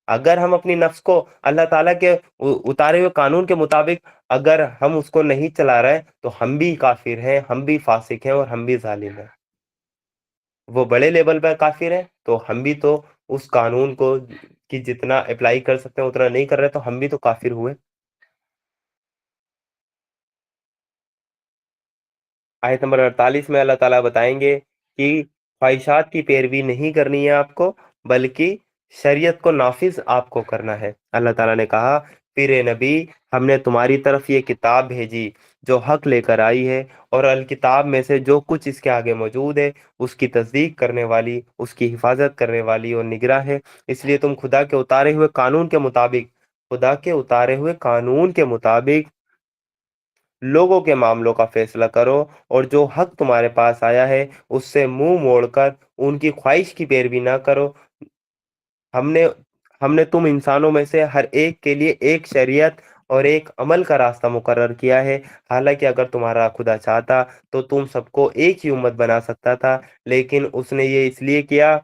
اگر ہم اپنی نفس کو اللہ تعالیٰ کے اتارے ہوئے قانون کے مطابق اگر ہم اس کو نہیں چلا رہے تو ہم بھی کافر ہیں، ہم بھی فاسق ہیں، اور ہم بھی ظالم ہیں۔ وہ بڑے لیول پہ کافر ہیں تو ہم بھی تو اس قانون کو کہ جتنا اپلائی کر سکتے ہیں اتنا نہیں کر رہے، تو ہم بھی تو کافر ہوئے۔ آیت نمبر 48 میں اللہ تعالیٰ بتائیں گے کہ خواہشات کی پیروی نہیں کرنی ہے آپ کو، بلکہ شریعت کو نافذ آپ کو کرنا ہے۔ اللہ تعالیٰ نے کہا پھر اے نبی، ہم نے تمہاری طرف یہ کتاب بھیجی جو حق لے کر آئی ہے، اور الکتاب میں سے جو کچھ اس کے آگے موجود ہے اس کی تصدیق کرنے والی، اس کی حفاظت کرنے والی اور نگراں ہے۔ اس لیے تم خدا کے اتارے ہوئے قانون کے مطابق، خدا کے اتارے ہوئے قانون کے مطابق لوگوں کے معاملوں کا فیصلہ کرو، اور جو حق تمہارے پاس آیا ہے اس سے منہ موڑ کر ان کی خواہش کی پیروی نہ کرو۔ ہم نے ہم نے تم انسانوں میں سے ہر ایک کے لیے ایک شریعت اور ایک عمل کا راستہ مقرر کیا ہے، حالانکہ اگر تمہارا خدا چاہتا تو تم سب کو ایک ہی امت بنا سکتا تھا، لیکن اس نے یہ اس لیے کیا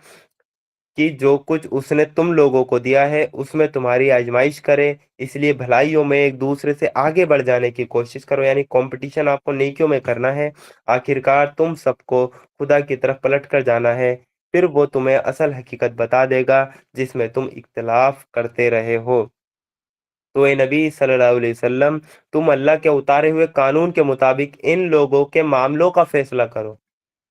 کہ جو کچھ اس نے تم لوگوں کو دیا ہے اس میں تمہاری آزمائش کرے، اس لیے بھلائیوں میں ایک دوسرے سے آگے بڑھ جانے کی کوشش کرو، یعنی کمپٹیشن آپ کو نیکیوں میں کرنا ہے۔ آخرکار تم سب کو خدا کی طرف پلٹ کر جانا ہے، پھر وہ تمہیں اصل حقیقت بتا دے گا جس میں تم اختلاف کرتے رہے ہو۔ تو اے نبی صلی اللہ علیہ وسلم، تم اللہ کے اتارے ہوئے قانون کے مطابق ان لوگوں کے معاملوں کا فیصلہ کرو،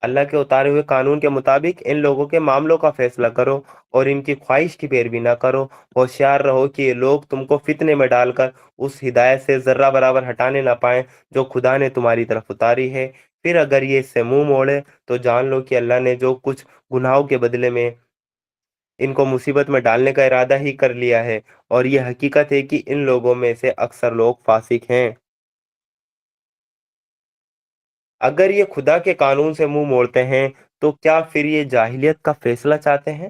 اللہ کے اتارے ہوئے قانون کے مطابق ان لوگوں کے معاملوں کا فیصلہ کرو، اور ان کی خواہش کی پیروی نہ کرو۔ ہوشیار رہو کہ یہ لوگ تم کو فتنے میں ڈال کر اس ہدایت سے ذرہ برابر ہٹانے نہ پائیں جو خدا نے تمہاری طرف اتاری ہے۔ پھر اگر یہ اس سے منہ موڑے تو جان لو کہ اللہ نے جو کچھ گناہوں کے بدلے میں ان کو مصیبت میں ڈالنے کا ارادہ ہی کر لیا ہے، اور یہ حقیقت ہے کہ ان لوگوں میں سے اکثر لوگ فاسق ہیں۔ اگر یہ خدا کے قانون سے منہ موڑتے ہیں تو کیا پھر یہ جاہلیت کا فیصلہ چاہتے ہیں؟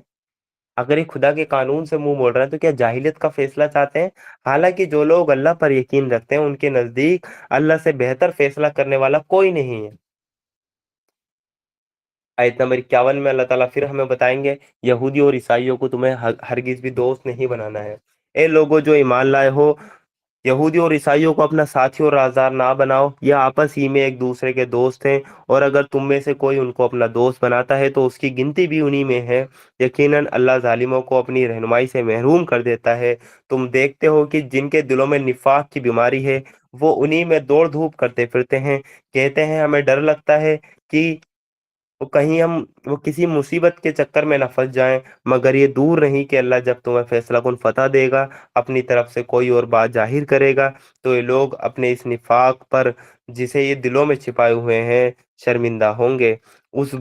اگر یہ خدا کے قانون سے منہ موڑ رہے ہیں تو کیا جاہلیت کا فیصلہ چاہتے ہیں؟ حالانکہ جو لوگ اللہ پر یقین رکھتے ہیں ان کے نزدیک اللہ سے بہتر فیصلہ کرنے والا کوئی نہیں ہے۔ آیت نمبر 51 میں اللہ تعالیٰ پھر ہمیں بتائیں گے یہودی اور عیسائیوں کو تمہیں ہرگز بھی دوست نہیں بنانا ہے۔ اے لوگوں جو ایمان لائے ہو، یہودی اور عیسائیوں کو اپنا ساتھی اور رازدار نہ بناؤ، یہ آپس ہی میں ایک دوسرے کے دوست ہیں، اور اگر تم میں سے کوئی ان کو اپنا دوست بناتا ہے تو اس کی گنتی بھی انہی میں ہے۔ یقیناً اللہ ظالموں کو اپنی رہنمائی سے محروم کر دیتا ہے۔ تم دیکھتے ہو کہ جن کے دلوں میں نفاق کی بیماری ہے وہ انہی میں دوڑ دھوپ کرتے پھرتے ہیں، کہتے ہیں ہمیں ڈر لگتا ہے کہ وہ کسی مصیبت کے چکر میں نہ پھنس جائیں، مگر یہ دور نہیں کہ اللہ جب تمہیں فیصلہ کن فتح دے گا اپنی طرف سے کوئی اور بات ظاہر کرے گا تو یہ لوگ اپنے اس نفاق پر جسے یہ دلوں میں چھپائے ہوئے ہیں شرمندہ ہوں گے۔ اس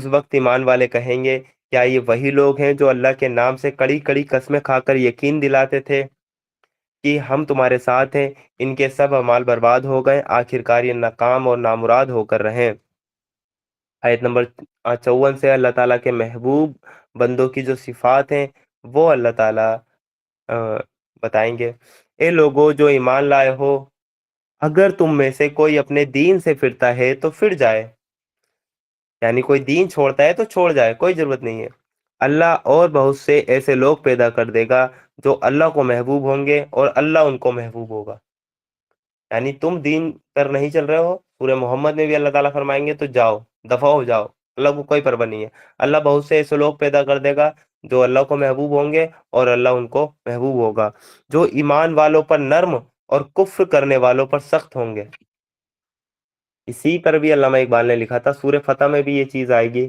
وقت ایمان والے کہیں گے کیا یہ وہی لوگ ہیں جو اللہ کے نام سے کڑی کڑی قسمیں کھا کر یقین دلاتے تھے کہ ہم تمہارے ساتھ ہیں؟ ان کے سب اعمال برباد ہو گئے، آخرکار یہ ناکام اور نامراد ہو کر رہیں۔ آیت نمبر 54 سے اللہ تعالیٰ کے محبوب بندوں کی جو صفات ہیں وہ اللہ تعالیٰ بتائیں گے۔ اے لوگوں جو ایمان لائے ہو، اگر تم میں سے کوئی اپنے دین سے پھرتا ہے تو پھر جائے، یعنی کوئی دین چھوڑتا ہے تو چھوڑ جائے، کوئی ضرورت نہیں ہے۔ اللہ اور بہت سے ایسے لوگ پیدا کر دے گا جو اللہ کو محبوب ہوں گے اور اللہ ان کو محبوب ہوگا۔ یعنی تم دین پر نہیں چل رہے ہو، سورہ محمد میں بھی اللہ تعالیٰ فرمائیں گے تو جاؤ، دفع ہو جاؤ، اللہ کو کوئی پرواہ نہیں ہے۔ اللہ بہت سے ایسے لوگ پیدا کر دے گا جو اللہ کو محبوب ہوں گے اور اللہ ان کو محبوب ہوگا، جو ایمان والوں پر نرم اور کفر کرنے والوں پر سخت ہوں گے۔ اسی پر بھی علامہ اقبال نے لکھا تھا، سورہ فتح میں بھی یہ چیز آئے گی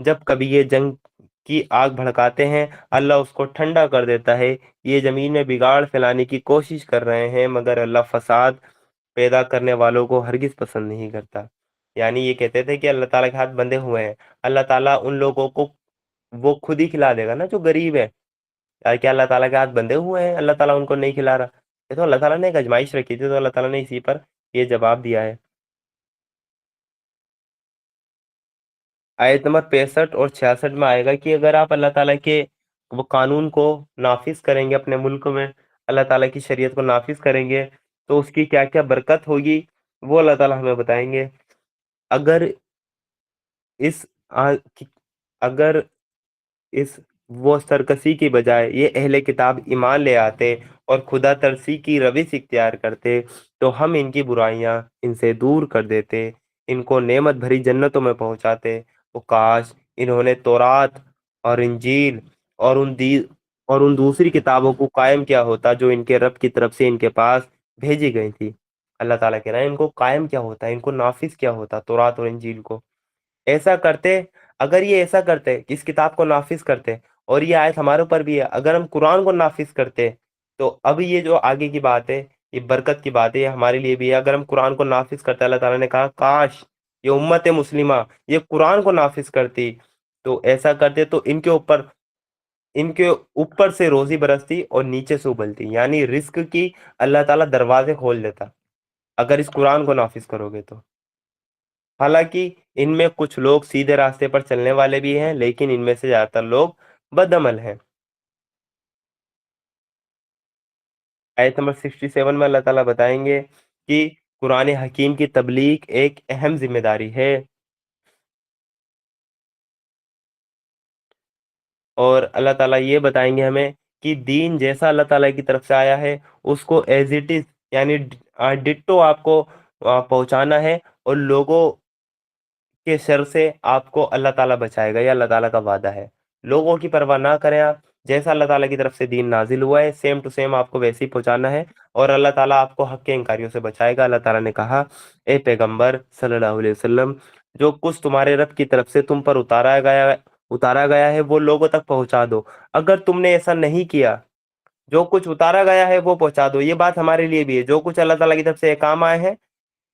جب کبھی یہ جنگ کی آگ بھڑکاتے ہیں اللہ اس کو ٹھنڈا کر دیتا ہے۔ یہ زمین میں بگاڑ پھیلانے کی کوشش کر رہے ہیں مگر اللہ فساد پیدا کرنے والوں کو ہرگز پسند نہیں کرتا۔ یعنی یہ کہتے تھے کہ اللہ تعالیٰ کے ہاتھ بندھے ہوئے ہیں، اللہ تعالیٰ ان لوگوں کو وہ خود ہی کھلا دے گا نا جو غریب ہے۔ یار کیا اللہ تعالیٰ کے ہاتھ بندھے ہوئے ہیں، اللہ تعالیٰ ان کو نہیں کھلا رہا؟ یہ تو اللہ تعالیٰ نے ایک آزمائش رکھی تھی، تو اللہ تعالیٰ نے اسی پر یہ جواب دیا ہے۔ آیت نمبر 65 اور 66 میں آئے گا کہ اگر آپ اللہ تعالیٰ کے وہ قانون کو نافذ کریں گے اپنے ملک میں، اللہ تعالیٰ کی شریعت کو نافذ کریں گے تو اس کی کیا کیا برکت ہوگی وہ اللہ تعالیٰ ہمیں بتائیں گے۔ اگر اس اگر اس وہ سرکشی کی بجائے یہ اہل کتاب ایمان لے آتے اور خدا ترسی کی روش اختیار کرتے تو ہم ان کی برائیاں ان سے دور کر دیتے، ان کو نعمت بھری جنتوں میں پہنچاتے۔ وہ کاش انہوں نے تورات اور انجیل اور ان دوسری کتابوں کو قائم کیا ہوتا جو ان کے رب کی طرف سے ان کے پاس بھیجی گئی تھی۔ اللہ تعالیٰ کہہ رہا ہے ان کو قائم کیا ہوتا، ان کو نافذ کیا ہوتا تورات اور انجیل کو۔ ایسا کرتے، اگر یہ ایسا کرتے کہ اس کتاب کو نافذ کرتے، اور یہ آیت ہمارے اوپر بھی ہے، اگر ہم قرآن کو نافذ کرتے تو اب یہ جو آگے کی بات ہے، یہ برکت کی بات ہے، یہ ہمارے لیے بھی ہے۔ اگر ہم قرآن کو نافذ کرتے، اللہ تعالیٰ نے کہا کاش یہ امت مسلمہ یہ قرآن کو نافذ کرتی، تو ایسا کرتے تو ان کے اوپر سے روزی برستی اور نیچے سے ابلتی، یعنی رزق کی اللہ تعالیٰ دروازے کھول دیتا اگر اس قرآن کو نافذ کرو گے تو۔ حالانکہ ان میں کچھ لوگ سیدھے راستے پر چلنے والے بھی ہیں لیکن ان میں سے زیادہ تر لوگ بد عمل ہیں۔ آیت نمبر 67 میں اللہ تعالیٰ بتائیں گے کہ قرآن حکیم کی تبلیغ ایک اہم ذمہ داری ہے، اور اللہ تعالیٰ یہ بتائیں گے ہمیں کہ دین جیسا اللہ تعالیٰ کی طرف سے آیا ہے اس کو ایز اٹ از، یعنی ڈٹو آپ کو پہنچانا ہے، اور لوگوں کے شر سے آپ کو اللہ تعالیٰ بچائے گا، یہ اللہ تعالیٰ کا وعدہ ہے۔ لوگوں کی پرواہ نہ کریں آپ، جیسا اللہ تعالیٰ کی طرف سے دین نازل ہوا ہے سیم ٹو سیم آپ کو ویسے ہی پہنچانا ہے، اور اللہ تعالیٰ آپ کو حق کے انکاریوں سے بچائے گا۔ اللہ تعالیٰ نے کہا اے پیغمبر صلی اللہ علیہ وسلم، جو کچھ تمہارے رب کی طرف سے تم پر اتارا گیا ہے وہ لوگوں تک پہنچا دو۔ اگر تم نے ایسا نہیں کیا، جو کچھ اتارا گیا ہے وہ پہنچا دو، یہ بات ہمارے لیے بھی ہے۔ جو کچھ اللہ تعالیٰ کی طرف سے کام آئے ہیں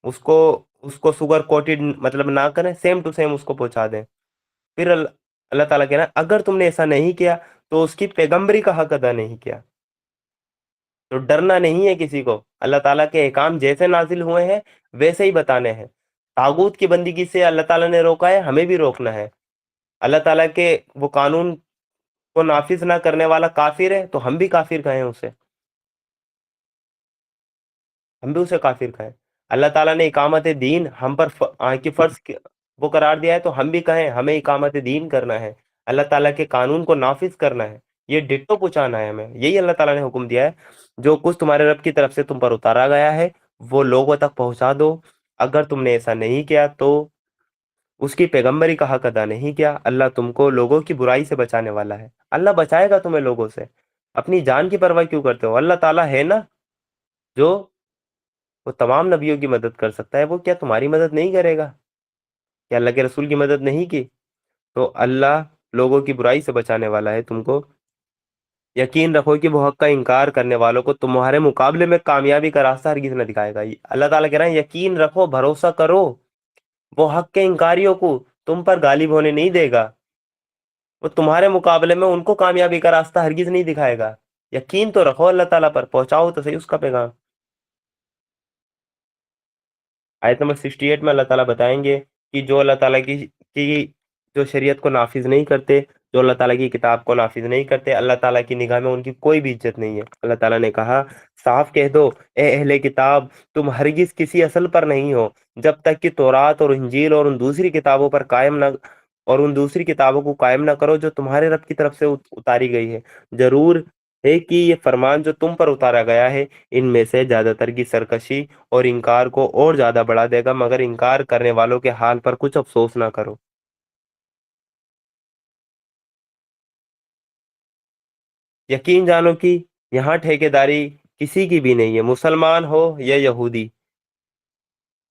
اس کو شوگر کوٹڈ مطلب نہ کریں، سیم ٹو سیم اس کو پہنچا دیں۔ پھر اللہ تعالیٰ کہنا اگر تم نے ایسا نہیں کیا تو اس کی پیغمبری کا حق ادا نہیں کیا۔ تو ڈرنا نہیں ہے کسی کو، اللہ تعالیٰ کے احکام جیسے نازل ہوئے ہیں ویسے ہی بتانے ہیں۔ طاغوت کی بندگی سے اللہ تعالیٰ نے روکا ہے، ہمیں بھی روکنا ہے۔ اللہ تعالیٰ کے وہ قانون کو نافذ نہ کرنے والا کافر ہے تو ہم بھی کافر کہیں اسے، ہم بھی اسے کافر کہیں۔ اللہ تعالیٰ نے اقامت دین ہم پر کی فرض وہ قرار دیا ہے تو ہم بھی کہیں ہمیں اقامت دین کرنا ہے، اللہ تعالیٰ کے قانون کو نافذ کرنا ہے، یہ ڈٹو پہنچانا ہے ہمیں۔ یہی اللہ تعالیٰ نے حکم دیا ہے، جو کچھ تمہارے رب کی طرف سے تم پر اتارا گیا ہے وہ لوگوں تک پہنچا دو۔ اگر تم نے ایسا نہیں کیا تو اس کی پیغمبری کا حق ادا نہیں کیا، اللہ تم کو لوگوں کی برائی سے بچانے والا ہے۔ اللہ بچائے گا تمہیں لوگوں سے، اپنی جان کی پرواہ کیوں کرتے ہو؟ اللہ تعالیٰ ہے نا جو وہ تمام نبیوں کی مدد کر سکتا ہے، وہ کیا تمہاری مدد نہیں کرے گا؟ کیا اللہ کے رسول کی مدد نہیں کی؟ تو اللہ لوگوں کی برائی سے بچانے والا ہے تم کو۔ یقین رکھو کہ وہ حق کا انکار کرنے والوں کو تمہارے مقابلے میں کامیابی کا راستہ ہرگز نہ دکھائے گا۔ اللہ تعالیٰ کہہ رہے ہیں یقین رکھو، بھروسہ کرو، وہ حق کے انکاریوں کو تم پر غالب ہونے نہیں دے گا، وہ تمہارے مقابلے میں ان کو کامیابی کا راستہ ہرگز نہیں دکھائے گا۔ یقین تو رکھو اللہ تعالیٰ پر، پہنچاؤ تو صحیح اس کا پیغام۔ آیت نمبر 68 میں اللہ تعالیٰ بتائیں گے کہ جو اللہ تعالیٰ کی جو شریعت کو نافذ نہیں کرتے، جو اللہ تعالیٰ کی کتاب کو نافذ نہیں کرتے، اللہ تعالیٰ کی نگاہ میں ان کی کوئی بھی عزت نہیں ہے۔ اللہ تعالیٰ نے کہا صاف کہہ دو اے اہل کتاب، تم ہرگز کسی اصل پر نہیں ہو جب تک کہ تورات اور انجیل اور ان دوسری کتابوں پر قائم نہ اور ان دوسری کتابوں کو قائم نہ کرو جو تمہارے رب کی طرف سے اتاری گئی ہے۔ ضرور ہے کہ یہ فرمان جو تم پر اتارا گیا ہے ان میں سے زیادہ تر کی سرکشی اور انکار کو اور زیادہ بڑھا دے گا، مگر انکار کرنے والوں کے حال پر کچھ افسوس نہ کرو۔ یقین جانو کہ یہاں ٹھیکیداری کسی کی بھی نہیں ہے، مسلمان ہو یا یہودی،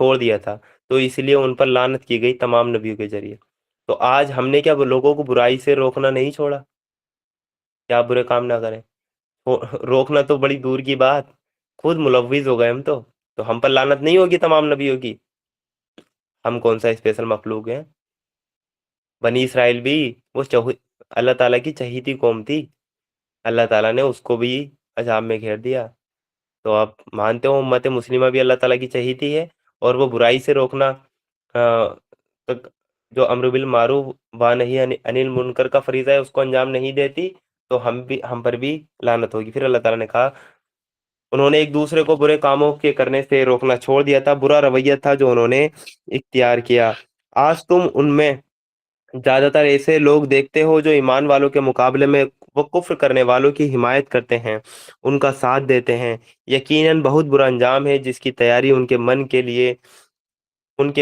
چھوڑ دیا تھا، تو اس لیے ان پر لعنت کی گئی تمام نبیوں کے ذریعے۔ تو آج ہم نے کیا لوگوں کو برائی سے روکنا نہیں چھوڑا، کیا برے کام نہ کریں، روکنا تو بڑی دور کی بات، خود ملوث ہو گئے ہم تو ہم پر لعنت نہیں ہوگی تمام نبیوں کی؟ ہم کون سا اسپیشل مخلوق ہیں؟ بنی اسرائیل بھی اللہ تعالیٰ کی چہیتی قوم تھی، اللہ تعالیٰ نے اس کو بھی عذاب میں گھیر دیا۔ تو آپ مانتے ہو امت مسلمہ بھی اللہ تعالیٰ کی چہیتی ہے، اور وہ برائی سے روکنا، تک جو امر بالمعروف و نہی عن المنکر کا فریضہ ہے اس کو انجام نہیں دیتی، تو ہم پر بھی لعنت ہوگی۔ پھر اللہ تعالیٰ نے کہا انہوں نے ایک دوسرے کو برے کاموں کے کرنے سے روکنا چھوڑ دیا تھا، برا رویہ تھا جو انہوں نے اختیار کیا۔ آج تم ان میں زیادہ تر ایسے لوگ دیکھتے ہو جو ایمان والوں کے مقابلے میں وہ کفر کرنے والوں کی حمایت کرتے ہیں، ان کا ساتھ دیتے ہیں۔ یقیناً بہت برا انجام ہے جس کی تیاری ان کے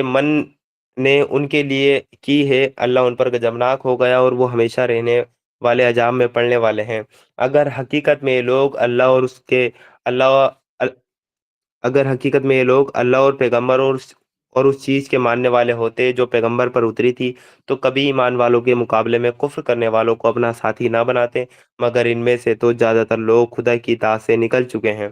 من نے ان کے لیے کی ہے، اللہ ان پر غضبناک ہو گیا اور وہ ہمیشہ رہنے والے عذاب میں پڑنے والے ہیں۔ اگر حقیقت میں یہ لوگ اللہ اگر حقیقت میں یہ لوگ اللہ اور پیغمبر اور اس چیز کے ماننے والے ہوتے جو پیغمبر پر اتری تھی، تو کبھی ایمان والوں کے مقابلے میں کفر کرنے والوں کو اپنا ساتھی نہ بناتے، مگر ان میں سے تو زیادہ تر لوگ خدا کی اطاعت سے نکل چکے ہیں۔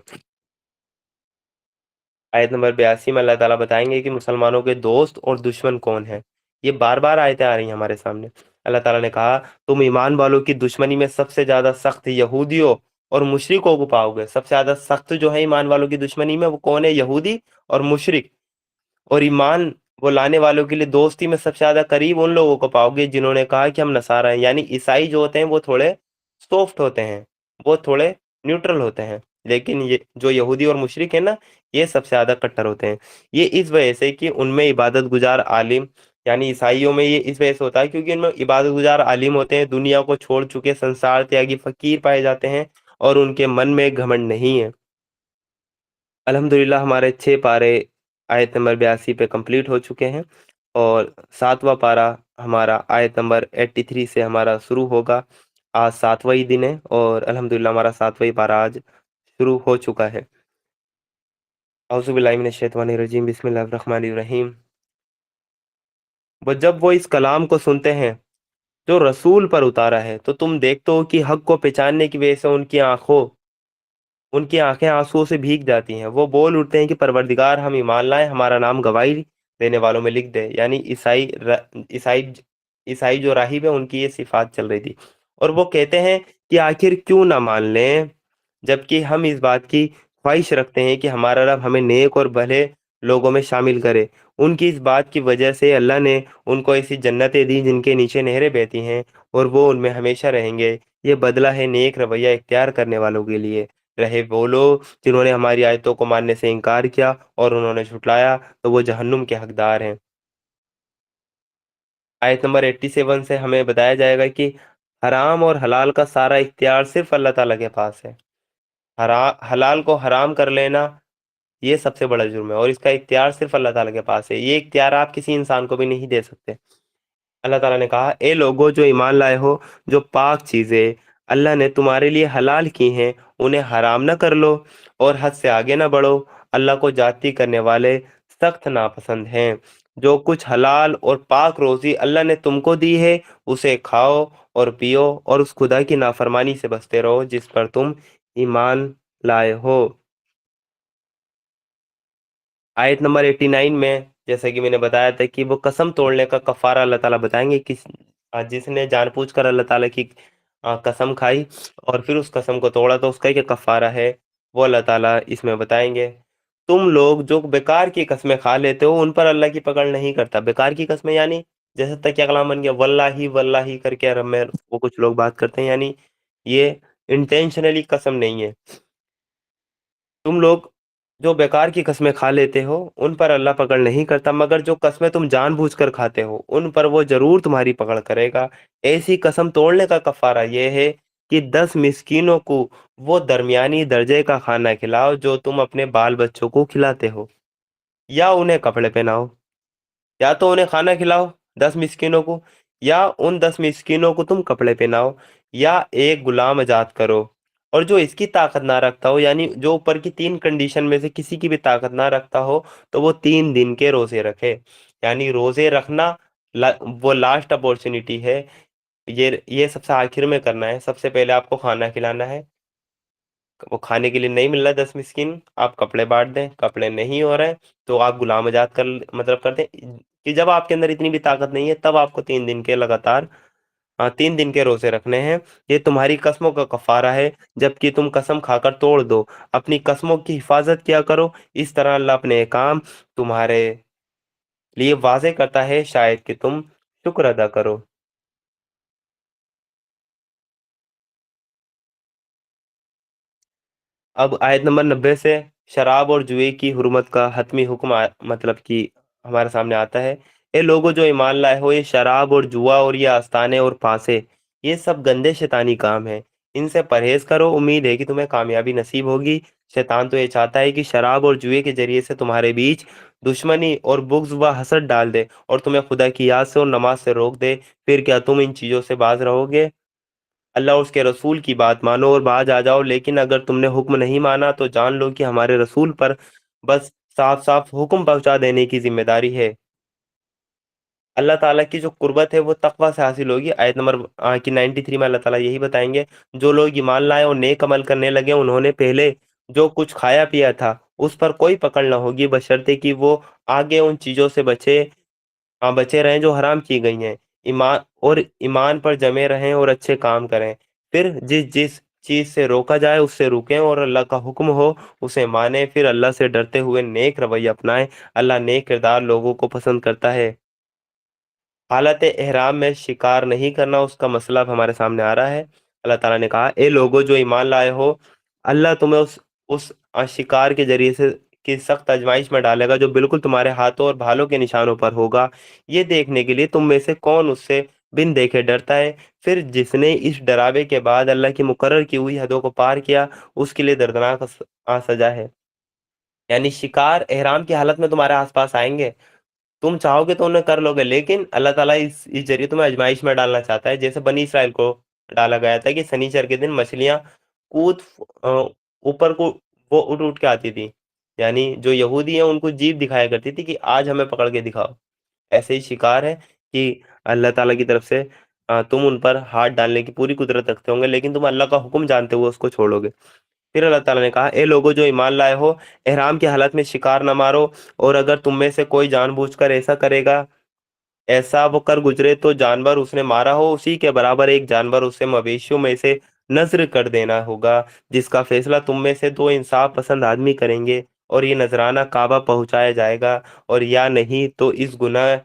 آیت نمبر 82 میں اللہ تعالیٰ بتائیں گے کہ مسلمانوں کے دوست اور دشمن کون ہیں۔ یہ بار بار آیتیں آ رہی ہیں ہمارے سامنے۔ اللہ تعالیٰ نے کہا تم ایمان والوں کی دشمنی میں سب سے زیادہ سخت یہودیوں اور مشرکوں کو پاؤ گے۔ سب سے زیادہ سخت جو ہے ایمان والوں کی دشمنی میں وہ کون ہے؟ یہودی اور مشرک۔ اور ایمان وہ لانے والوں کے لیے دوستی میں سب سے زیادہ قریب ان لوگوں کو پاؤ گے جنہوں نے کہا کہ ہم نصارہ ہیں، یعنی عیسائی جو ہوتے ہیں وہ تھوڑے سافٹ ہوتے ہیں، وہ تھوڑے نیوٹرل ہوتے ہیں، لیکن یہ جو یہودی اور مشرک ہیں نا، یہ سب سے زیادہ کٹر ہوتے ہیں۔ یہ اس وجہ سے کہ ان میں عبادت گزار عالم، یعنی عیسائیوں میں یہ اس وجہ سے ہوتا ہے کیونکہ ان میں عبادت گزار عالم ہوتے ہیں، دنیا کو چھوڑ چکے سنسار تیاگی فقیر پائے جاتے ہیں، اور ان کے من میں گھمنڈ نہیں ہے۔ الحمدللہ ہمارے 6 پارے آیت نمبر 82 پہ کمپلیٹ ہو چکے ہیں، اور 7واں پارہ ہمارا آیت نمبر 83 سے ہمارا شروع ہوگا۔ آج 7واں ہی دن ہے، اور الحمدللہ ہمارا 7واں پارہ آج شروع ہو چکا ہے۔ اعوذ باللہ من الشیطان الرجیم، بسم اللہ الرحمن الرحیم۔ جب وہ اس کلام کو سنتے ہیں جو رسول پر اتارا ہے، تو تم دیکھتے ہو کہ حق کو پہچاننے کی وجہ سے ان کی آنکھیں آنسوؤں سے بھیگ جاتی ہیں۔ وہ بول اٹھتے ہیں کہ پروردگار، ہم ایمان لائے، ہمارا نام گواہی دینے والوں میں لکھ دے۔ یعنی عیسائی جو راہب ہے ان کی یہ صفات چل رہی تھی، اور وہ کہتے ہیں کہ آخر کیوں نہ مان لیں، جبکہ ہم اس بات کی خواہش رکھتے ہیں کہ ہمارا رب ہمیں نیک اور بھلے لوگوں میں شامل کرے۔ ان کی اس بات کی وجہ سے اللہ نے ان کو ایسی جنتیں دی جن کے نیچے نہریں بہتی ہیں، اور وہ ان میں ہمیشہ رہیں گے۔ یہ بدلہ ہے نیک رویہ اختیار کرنے والوں کے لیے۔ رہے وہ لوگ جنہوں نے ہماری آیتوں کو ماننے سے انکار کیا اور انہوں نے جھٹلایا، تو وہ جہنم کے حقدار ہیں۔ آیت نمبر 87 سے ہمیں بتایا جائے گا کہ حرام اور حلال کا سارا اختیار صرف اللہ تعالیٰ کے پاس ہے۔ حلال کو حرام کر لینا یہ سب سے بڑا جرم ہے، اور اس کا اختیار صرف اللہ تعالیٰ کے پاس ہے۔ یہ اختیار آپ کسی انسان کو بھی نہیں دے سکتے۔ اللہ تعالیٰ نے کہا اے لوگو جو ایمان لائے ہو، جو پاک چیزیں اللہ نے تمہارے لیے حلال کی ہیں انہیں حرام نہ کر لو، اور حد سے آگے نہ بڑھو۔ اللہ کو جاتی کرنے والے سخت ناپسند ہیں۔ جو کچھ حلال اور پاک روزی اللہ نے تم کو دی ہے اسے کھاؤ اور پیو، اور اس خدا کی نافرمانی سے بچتے رہو جس پر تم ایمان لائے ہو۔ آیت نمبر 89 میں جیسا کہ میں نے بتایا تھا کہ وہ قسم توڑنے کا کفارہ اللہ تعالیٰ بتائیں گے، جس نے جان بوجھ کر اللہ تعالیٰ کی قسم کھائی اور پھر اس قسم کو توڑا تو اس کا کیا کفارہ ہے، وہ اللہ تعالیٰ اس میں بتائیں گے۔ تم لوگ جو بیکار کی قسمیں کھا لیتے ہو ان پر اللہ کی پکڑ نہیں کرتا۔ بیکار کی قسمیں یعنی جیسے تک کیا کلام بن گیا واللہ واللہ کر کے عرب میں وہ کچھ لوگ بات کرتے ہیں، یعنی یہ انٹینشنلی قسم نہیں ہے۔ تم لوگ جو بیکار کی قسمیں کھا لیتے ہو ان پر اللہ پکڑ نہیں کرتا، مگر جو قسمیں تم جان بوجھ کر کھاتے ہو ان پر وہ ضرور تمہاری پکڑ کرے گا۔ ایسی قسم توڑنے کا کفارہ یہ ہے کہ 10 مسکینوں کو وہ درمیانی درجے کا کھانا کھلاؤ جو تم اپنے بال بچوں کو کھلاتے ہو، یا انہیں کپڑے پہناؤ۔ یا تو انہیں کھانا کھلاؤ 10 مسکینوں کو، یا ان 10 مسکینوں کو تم کپڑے پہناؤ، یا ایک غلام آزاد کرو، اور جو اس کی طاقت نہ رکھتا ہو، یعنی جو اوپر کی 3 کنڈیشن میں سے کسی کی بھی طاقت نہ رکھتا ہو، تو وہ 3 دن کے روزے رکھے۔ یعنی روزے رکھنا وہ لاسٹ اپورچونٹی ہے، یہ سب سے آخر میں کرنا ہے۔ سب سے پہلے آپ کو کھانا کھلانا ہے، وہ کھانے کے لیے نہیں مل رہا 10 مسکین، آپ کپڑے بانٹ دیں، کپڑے نہیں ہو رہے تو آپ غلام آزاد مطلب کر دیں، کہ جب آپ کے اندر اتنی بھی طاقت نہیں ہے تب آپ کو 3 دن کے لگاتار 3 دن کے روزے رکھنے ہیں۔ یہ تمہاری قسموں کا کفارہ ہے، جبکہ تم قسم کھا کر توڑ دو، اپنی قسموں کی حفاظت کیا کرو، اس طرح اللہ اپنے احکام تمہارے لیے واضح کرتا ہے، شاید کہ تم شکر ادا کرو۔ اب آیت نمبر 90 سے شراب اور جوئے کی حرمت کا حتمی حکم مطلب کہ ہمارے سامنے آتا ہے۔ اے لوگو جو ایمان لائے ہو، یہ شراب اور جوا اور یہ آستانے اور پھانسے، یہ سب گندے شیطانی کام ہیں، ان سے پرہیز کرو، امید ہے کہ تمہیں کامیابی نصیب ہوگی۔ شیطان تو یہ چاہتا ہے کہ شراب اور جوئے کے ذریعے سے تمہارے بیچ دشمنی اور بغض و حسد ڈال دے، اور تمہیں خدا کی یاد سے اور نماز سے روک دے۔ پھر کیا تم ان چیزوں سے باز رہو گے؟ اللہ اور اس کے رسول کی بات مانو اور باز آ جاؤ، لیکن اگر تم نے حکم نہیں مانا تو جان لو کہ ہمارے رسول پر بس صاف صاف حکم پہنچا دینے کی ذمہ داری ہے۔ اللہ تعالیٰ کی جو قربت ہے وہ تقوی سے حاصل ہوگی۔ آیت نمبر کی 93 میں اللہ تعالیٰ یہی بتائیں گے، جو لوگ ایمان لائے اور نیک عمل کرنے لگے، انہوں نے پہلے جو کچھ کھایا پیا تھا اس پر کوئی پکڑ نہ ہوگی، بشرطے کہ وہ آگے ان چیزوں سے بچے رہیں جو حرام کی گئی ہیں، ایمان پر جمے رہیں اور اچھے کام کریں۔ پھر جس جس چیز سے روکا جائے اس سے رکیں، اور اللہ کا حکم ہو اسے مانیں، پھر اللہ سے ڈرتے ہوئے نیک رویہ اپنائیں۔ اللہ نیک کردار لوگوں کو پسند کرتا ہے۔ حالت احرام میں شکار نہیں کرنا، اس کا مسئلہ اب ہمارے سامنے آ رہا ہے۔ اللہ تعالیٰ نے کہا، اے لوگو جو ایمان لائے ہو، اللہ تمہیں اس شکار کے ذریعے سے کی سخت آزمائش میں ڈالے گا جو بالکل تمہارے ہاتھوں اور بھالوں کے نشانوں پر ہوگا، یہ دیکھنے کے لیے تم میں سے کون اس سے بن دیکھے ڈرتا ہے۔ پھر جس نے اس ڈراوے کے بعد اللہ کی مقرر کی ہوئی حدوں کو پار کیا، اس کے لیے دردناک سزا ہے۔ یعنی شکار احرام کی حالت میں تمہارے آس پاس آئیں گے، تم چاہو گے تو انہیں کر لو گے، لیکن اللہ تعالیٰ اس ذریعے تمہیں آزمائش میں ڈالنا چاہتا ہے، جیسے بنی اسرائیل کو ڈالا گیا تھا کہ سنیچر کے دن مچھلیاں کود اوپر کو وہ اٹھ اٹھ کے آتی تھی، یعنی جو یہودی ہیں ان کو جیب دکھایا کرتی تھی کہ آج ہمیں پکڑ کے دکھاؤ۔ ایسے ہی شکار ہے کہ اللہ تعالیٰ کی طرف سے تم ان پر ہاتھ ڈالنے کی پوری قدرت رکھتے ہوں گے، لیکن تم اللہ کا حکم جانتے ہوئے اس کو چھوڑو گے۔ پھر اللہ تعالیٰ نے کہا، اے لوگو جو ایمان لائے ہو، احرام کی حالت میں شکار نہ مارو، اور اگر تم میں سے کوئی جان بوجھ کر ایسا کرے گا، ایسا وہ کر گزرے تو جانور اس نے مارا ہو اسی کے برابر ایک جانور اسے مویشیوں میں سے نذر کر دینا ہوگا، جس کا فیصلہ تم میں سے 2 انصاف پسند آدمی کریں گے، اور یہ نذرانہ کعبہ پہنچایا جائے گا، اور یا نہیں تو اس گناہ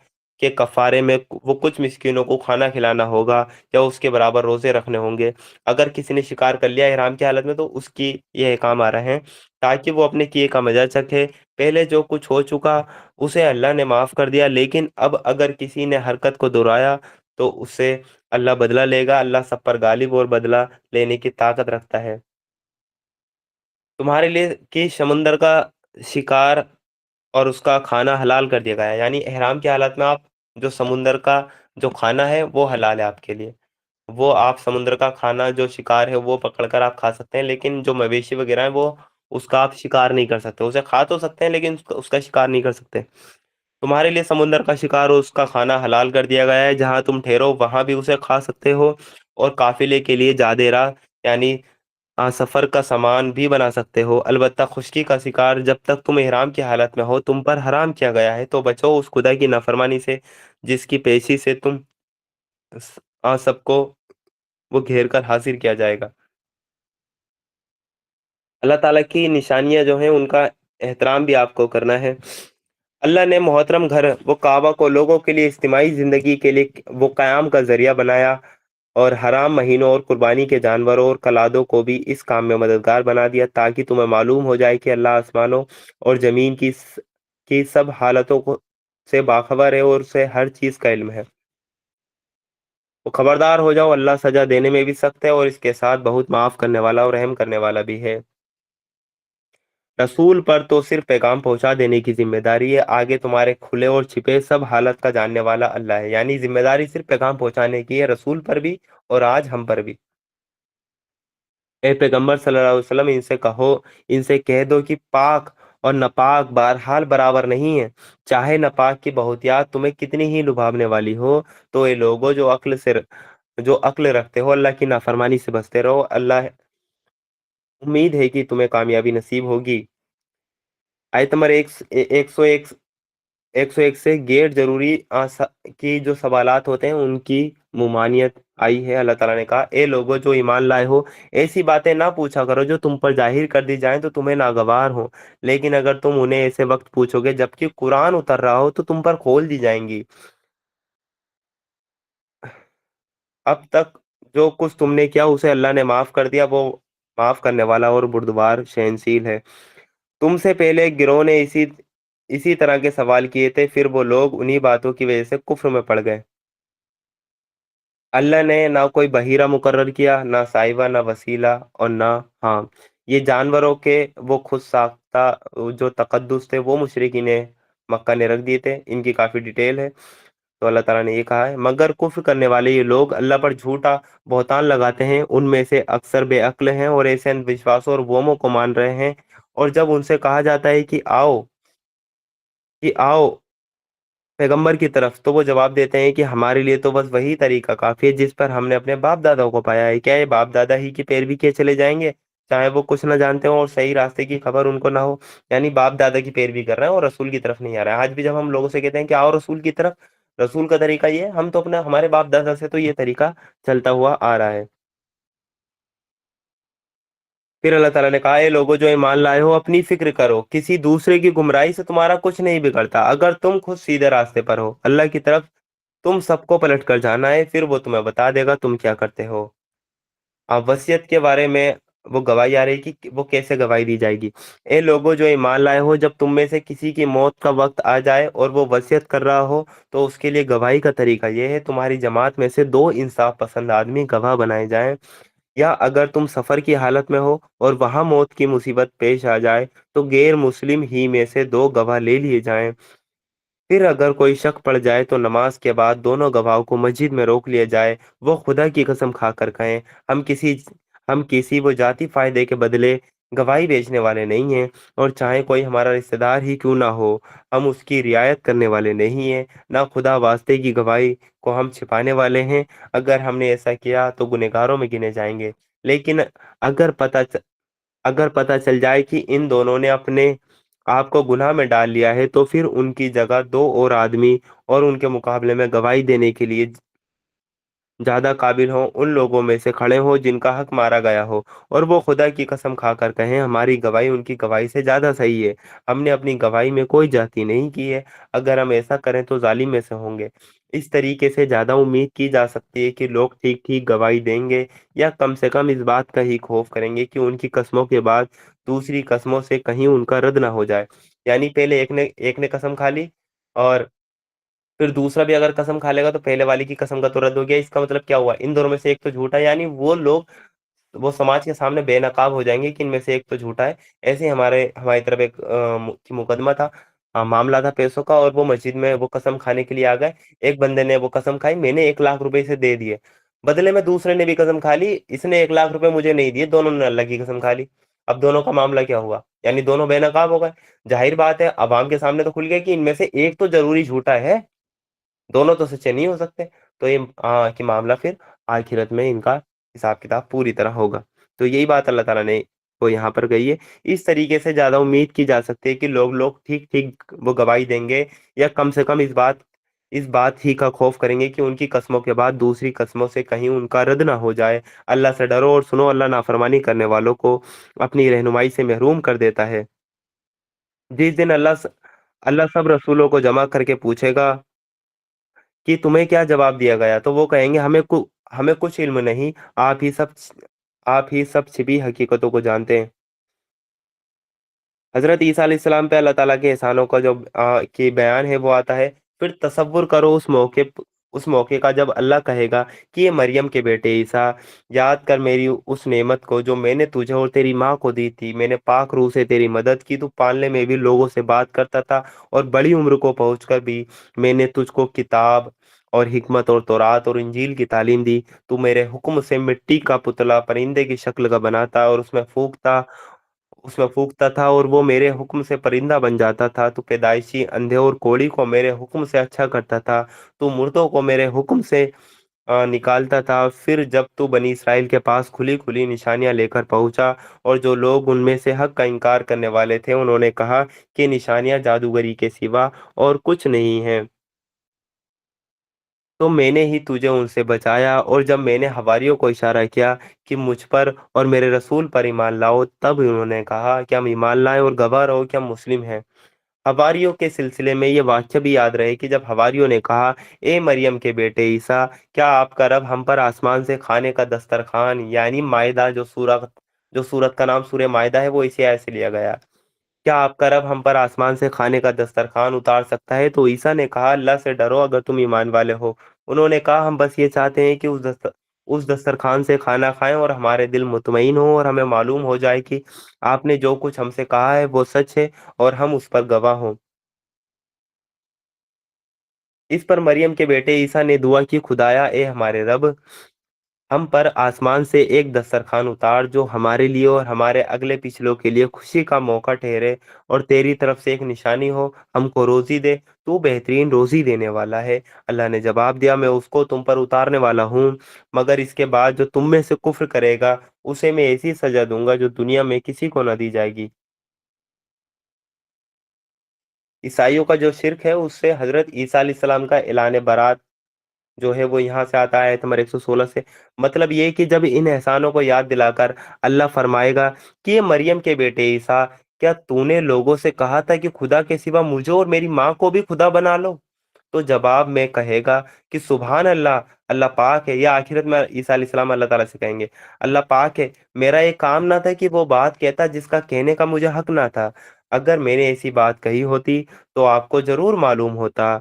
کے کفارے میں وہ کچھ مسکینوں کو کھانا کھلانا ہوگا، یا اس کے برابر روزے رکھنے ہوں گے۔ اگر کسی نے شکار کر لیا احرام کی حالت میں تو اس کی یہ احکام آ رہے ہیں تاکہ وہ اپنے کیے کا مزہ چکھے۔ پہلے جو کچھ ہو چکا اسے اللہ نے معاف کر دیا، لیکن اب اگر کسی نے حرکت کو دہرایا تو اسے اللہ بدلہ لے گا۔ اللہ سب پر غالب اور بدلہ لینے کی طاقت رکھتا ہے۔ تمہارے لیے کہ سمندر کا شکار اور اس کا کھانا حلال کر دیا گیا ہے، یعنی احرام کی حالت میں آپ جو سمندر کا جو کھانا ہے وہ حلال ہے آپ کے لیے، وہ آپ سمندر کا کھانا جو شکار ہے وہ پکڑ کر آپ کھا سکتے ہیں، لیکن جو مویشی وغیرہ ہیں وہ اس کا آپ شکار نہیں کر سکتے، اسے کھا تو سکتے ہیں لیکن اس کا شکار نہیں کر سکتے۔ تمہارے لیے سمندر کا شکار اور اس کا کھانا حلال کر دیا گیا ہے، جہاں تم ٹھہرو وہاں بھی اسے کھا سکتے ہو، اور قافلے کے لیے جادے راہ یعنی سفر کا سامان بھی بنا سکتے ہو۔ البتہ خشکی کا شکار جب تک تم احرام کی حالت میں ہو تم پر حرام کیا گیا ہے، تو بچو اس خدا کی نافرمانی سے جس کی پیشی سے تم سب کو وہ گھیر کر حاصل کیا جائے گا۔ اللہ تعالیٰ کی نشانیاں جو ہیں ان کا احترام بھی آپ کو کرنا ہے۔ اللہ نے محترم گھر وہ کعبہ کو لوگوں کے لیے اجتماعی زندگی کے لیے وہ قیام کا ذریعہ بنایا، اور حرام مہینوں اور قربانی کے جانوروں اور کلادوں کو بھی اس کام میں مددگار بنا دیا، تاکہ تمہیں معلوم ہو جائے کہ اللہ آسمانوں اور زمین کی سب حالتوں سے باخبر ہے، اور اسے ہر چیز کا علم ہے۔ وہ خبردار ہو جاؤ، اللہ سزا دینے میں بھی سخت ہے، اور اس کے ساتھ بہت معاف کرنے والا اور رحم کرنے والا بھی ہے۔ رسول پر تو صرف پیغام پہنچا دینے کی ذمہ داری ہے، آگے تمہارے کھلے اور چھپے سب حالت کا جاننے والا اللہ ہے۔ یعنی ذمہ داری صرف پیغام پہنچانے کی ہے، رسول پر بھی اور آج ہم پر بھی۔ اے پیغمبر صلی اللہ علیہ وسلم ان سے کہہ دو کہ پاک اور ناپاک بہرحال برابر نہیں ہے، چاہے ناپاک کی بہتیات تمہیں کتنی ہی لبھانے والی ہو۔ تو اے لوگوں جو عقل رکھتے ہو، اللہ کی نافرمانی سے بچتے رہو، اللہ امید ہے کہ تمہیں کامیابی نصیب ہوگی۔ آیت نمبر 101 سے غیر ضروری کی جو سوالات ہوتے ہیں ان کی ممانعت آئی ہے۔ اللہ تعالیٰ نے کہا اے لوگوں جو ایمان لائے ہو، ایسی باتیں نہ پوچھا کرو جو تم پر ظاہر کر دی جائیں تو تمہیں ناگوار ہو، لیکن اگر تم انہیں ایسے وقت پوچھو گے جبکہ قرآن اتر رہا ہو تو تم پر کھول دی جائیں گی۔ اب تک جو کچھ تم نے کیا اسے اللہ نے معاف کر دیا، وہ معاف کرنے والا اور بردبار شہنشیل ہے۔ تم سے پہلے ایک گروہ نے اسی طرح کے سوال کیے تھے، پھر وہ لوگ انہی باتوں کی وجہ سے کفر میں پڑ گئے۔ اللہ نے نہ کوئی بحیرہ مقرر کیا، نہ صاحبہ، نہ وسیلہ، اور نہ ہاں یہ جانوروں کے وہ خود ساختہ جو تقدس تھے وہ مشرکین نے مکہ نے رکھ دیے تھے۔ ان کی کافی ڈیٹیل ہے۔ تو اللہ تعالیٰ نے یہ کہا ہے مگر کفر کرنے والے یہ لوگ اللہ پر جھوٹا بہتان لگاتے ہیں، ان میں سے اکثر بے عقل ہیں اور ایسے اندھ وشواسوں اور وہموں کو مان رہے ہیں، اور جب ان سے کہا جاتا ہے کہ آؤ پیغمبر کی طرف، تو وہ جواب دیتے ہیں کہ ہمارے لیے تو بس وہی طریقہ کافی ہے جس پر ہم نے اپنے باپ داداؤں کو پایا ہے، کیا یہ باپ دادا ہی کی پیروی کیے چلے جائیں گے چاہے وہ کچھ نہ جانتے ہوں اور صحیح راستے کی خبر ان کو نہ ہو؟ یعنی باپ دادا کی پیروی کر رہے ہیں اور رسول کی طرف نہیں آ رہا ہے۔ آج بھی جب ہم لوگوں سے کہتے ہیں کہ آؤ رسول کی طرف، رسول کا طریقہ یہ ہے، ہم تو ہمارے باپ دادا سے تو یہ طریقہ چلتا ہوا آ رہا ہے۔ پھر اللہ تعالیٰ نے کہا اے لوگوں جو ایمان لائے ہو، اپنی فکر کرو، کسی دوسرے کی گمراہی سے تمہارا کچھ نہیں بگڑتا اگر تم خود سیدھے راستے پر ہو۔ اللہ کی طرف تم سب کو پلٹ کر جانا ہے، پھر وہ تمہیں بتا دے گا تم کیا کرتے ہو۔ اب وصیت کے بارے میں وہ گواہی آ رہی کہ وہ کیسے گواہی دی جائے گی۔ اے لوگوں جو ایمان لائے ہو، جب تم میں سے کسی کی موت کا وقت آ جائے اور وہ وصیت کر رہا ہو تو اس کے لیے گواہی کا طریقہ یہ ہے تمہاری جماعت میں سے دو انصاف پسند آدمی گواہ بنائے جائیں، یا اگر تم سفر کی حالت میں ہو اور وہاں موت کی مصیبت پیش آ جائے تو غیر مسلم ہی میں سے دو گواہ لے لیے جائیں۔ پھر اگر کوئی شک پڑ جائے تو نماز کے بعد دونوں گواہوں کو مسجد میں روک لیا جائے، وہ خدا کی قسم کھا کر کہیں ہم کسی ہم کسی وہ ذاتی فائدے کے بدلے گواہی بیچنے والے نہیں ہیں، اور چاہے کوئی ہمارا رشتہ دار ہی کیوں نہ ہو ہم اس کی رعایت کرنے والے نہیں ہیں، نہ خدا واسطے کی گواہی کو ہم چھپانے والے ہیں، اگر ہم نے ایسا کیا تو گنہگاروں میں گنے جائیں گے۔ لیکن اگر پتہ چل جائے کہ ان دونوں نے اپنے آپ کو گناہ میں ڈال لیا ہے تو پھر ان کی جگہ دو اور آدمی اور ان کے مقابلے میں گواہی دینے کے لیے زیادہ قابل ہوں ان لوگوں میں سے کھڑے ہوں جن کا حق مارا گیا ہو، اور وہ خدا کی قسم کھا کر کہیں ہماری گواہی ان کی گواہی سے زیادہ صحیح ہے، ہم نے اپنی گواہی میں کوئی جاتی نہیں کی ہے، اگر ہم ایسا کریں تو ظالم میں سے ہوں گے۔ اس طریقے سے زیادہ امید کی جا سکتی ہے کہ لوگ ٹھیک ٹھیک گواہی دیں گے، یا کم سے کم اس بات کا ہی خوف کریں گے کہ ان کی قسموں کے بعد دوسری قسموں سے کہیں ان کا رد نہ ہو جائے۔ یعنی پہلے ایک نے قسم کھا لی اور پھر دوسرا بھی اگر قسم کھا لے گا تو پہلے والی کی قسم کا تو رد ہو گیا، اس کا مطلب کیا ہوا، ان دونوں میں سے ایک تو جھوٹا ہے، یعنی وہ سماج کے سامنے بے نقاب ہو جائیں گے کہ ان میں سے ایک تو جھوٹا ہے۔ ایسے ہی ہماری طرف ایک مقدمہ تھا، معاملہ تھا پیسوں کا، اور وہ مسجد میں وہ قسم کھانے کے لیے آ گئے۔ ایک بندے نے وہ قسم کھائی میں نے 1 لاکھ روپے سے دے دیے، بدلے میں دوسرے نے بھی قسم کھا لی اس نے 1 لاکھ روپے مجھے نہیں دیے، دونوں نے اللہ کی قسم کھا لی۔ اب دونوں کا معاملہ کیا ہوا، یعنی دونوں بے نقاب ہو گئے۔ ظاہر بات ہے عوام کے سامنے تو کھل گیا کہ ان میں سے ایک تو ضروری جھوٹا ہے، دونوں تو سچے نہیں ہو سکتے۔ تو یہ کہ معاملہ پھر آخرت میں ان کا حساب کتاب پوری طرح ہوگا۔ تو یہی بات اللہ تعالیٰ نے وہ یہاں پر کہی ہے۔ اس طریقے سے زیادہ امید کی جا سکتی ہے کہ لوگ ٹھیک ٹھیک وہ گواہی دیں گے، یا کم سے کم اس بات ہی کا خوف کریں گے کہ ان کی قسموں کے بعد دوسری قسموں سے کہیں ان کا رد نہ ہو جائے۔ اللہ سے ڈرو اور سنو، اللہ نافرمانی کرنے والوں کو اپنی رہنمائی سے محروم کر دیتا ہے۔ جس دن اللہ سب رسولوں کو جمع کر کے پوچھے گا کہ تمہیں کیا جواب دیا گیا، تو وہ کہیں گے ہمیں کچھ علم نہیں، آپ ہی سب چھپی حقیقتوں کو جانتے ہیں۔ حضرت عیسیٰ علیہ السلام پہ اللہ تعالیٰ کے احسانوں کا جو کی بیان ہے وہ آتا ہے۔ پھر تصور کرو اس موقع کا جب اللہ کہے گا کہ یہ مریم کے بیٹے عیسیٰ، یاد کر میری اس نعمت کو جو میں نے تجھے اور تیری ماں کو دی تھی، میں نے پاک روح سے تیری مدد کی، تو پالنے میں بھی لوگوں سے بات کرتا تھا، اور بڑی عمر کو پہنچ کر بھی میں نے تجھ کو کتاب اور حکمت اور تورات اور انجیل کی تعلیم دی۔ تو میرے حکم سے مٹی کا پتلا پرندے کی شکل کا بناتا اور اس میں پھونکتا تھا اور وہ میرے حکم سے پرندہ بن جاتا تھا۔ تو پیدائشی اندھے اور کوڑی کو میرے حکم سے اچھا کرتا تھا۔ تو مردوں کو میرے حکم سے نکالتا تھا۔ پھر جب تو بنی اسرائیل کے پاس کھلی کھلی نشانیاں لے کر پہنچا اور جو لوگ ان میں سے حق کا انکار کرنے والے تھے انہوں نے کہا کہ نشانیاں جادوگری کے سوا اور کچھ نہیں ہیں، تو میں نے ہی تجھے ان سے بچایا۔ اور جب میں نے حواریوں کو اشارہ کیا کہ مجھ پر اور میرے رسول پر ایمان لاؤ، تب انہوں نے کہا کہ ہم ایمان لائیں اور گواہ رہو کہ ہم مسلم ہیں۔ حواریوں کے سلسلے میں یہ واقعہ بھی یاد رہے کہ جب حواریوں نے کہا، اے مریم کے بیٹے عیسیٰ، کیا آپ کا رب ہم پر آسمان سے کھانے کا دسترخوان یعنی مائدہ، جو سورت کا نام سورہ مائدہ ہے وہ اسی آیت سے لیا گیا، کیا آپ کا رب ہم پر آسمان سے کھانے کا دسترخوان اتار سکتا ہے؟ تو عیسیٰ نے کہا، اللہ سے ڈرو اگر تم ایمان والے ہو۔ انہوں نے کہا، ہم بس یہ چاہتے ہیں کہ اس دسترخوان سے کھانا کھائیں اور ہمارے دل مطمئن ہوں اور ہمیں معلوم ہو جائے کہ آپ نے جو کچھ ہم سے کہا ہے وہ سچ ہے اور ہم اس پر گواہ ہوں۔ اس پر مریم کے بیٹے عیسیٰ نے دعا کی، خدایا اے ہمارے رب، ہم پر آسمان سے ایک دسترخوان اتار جو ہمارے لیے اور ہمارے اگلے پچھلوں کے لیے خوشی کا موقع ٹھہرے اور تیری طرف سے ایک نشانی ہو، ہم کو روزی دے، تو بہترین روزی دینے والا ہے۔ اللہ نے جواب دیا، میں اس کو تم پر اتارنے والا ہوں، مگر اس کے بعد جو تم میں سے کفر کرے گا اسے میں ایسی سزا دوں گا جو دنیا میں کسی کو نہ دی جائے گی۔ عیسائیوں کا جو شرک ہے اس سے حضرت عیسیٰ علیہ السلام کا اعلان برات جو ہے وہ یہاں سے آتا ہے، آیت نمبر 116 سے۔ مطلب یہ کہ جب ان احسانوں کو یاد دلا کر اللہ فرمائے گا کہ یہ مریم کے بیٹے عیسیٰ، کیا تو نے لوگوں سے کہا تھا کہ خدا کے سوا مجھے اور میری ماں کو بھی خدا بنا لو؟ تو جواب میں کہے گا کہ سبحان اللہ، اللہ پاک ہے۔ یا آخرت میں عیسیٰ علیہ السلام اللہ تعالیٰ سے کہیں گے، اللہ پاک ہے، میرا یہ کام نہ تھا کہ وہ بات کہتا جس کا کہنے کا مجھے حق نہ تھا۔ اگر میں نے ایسی بات کہی ہوتی تو آپ کو ضرور معلوم ہوتا۔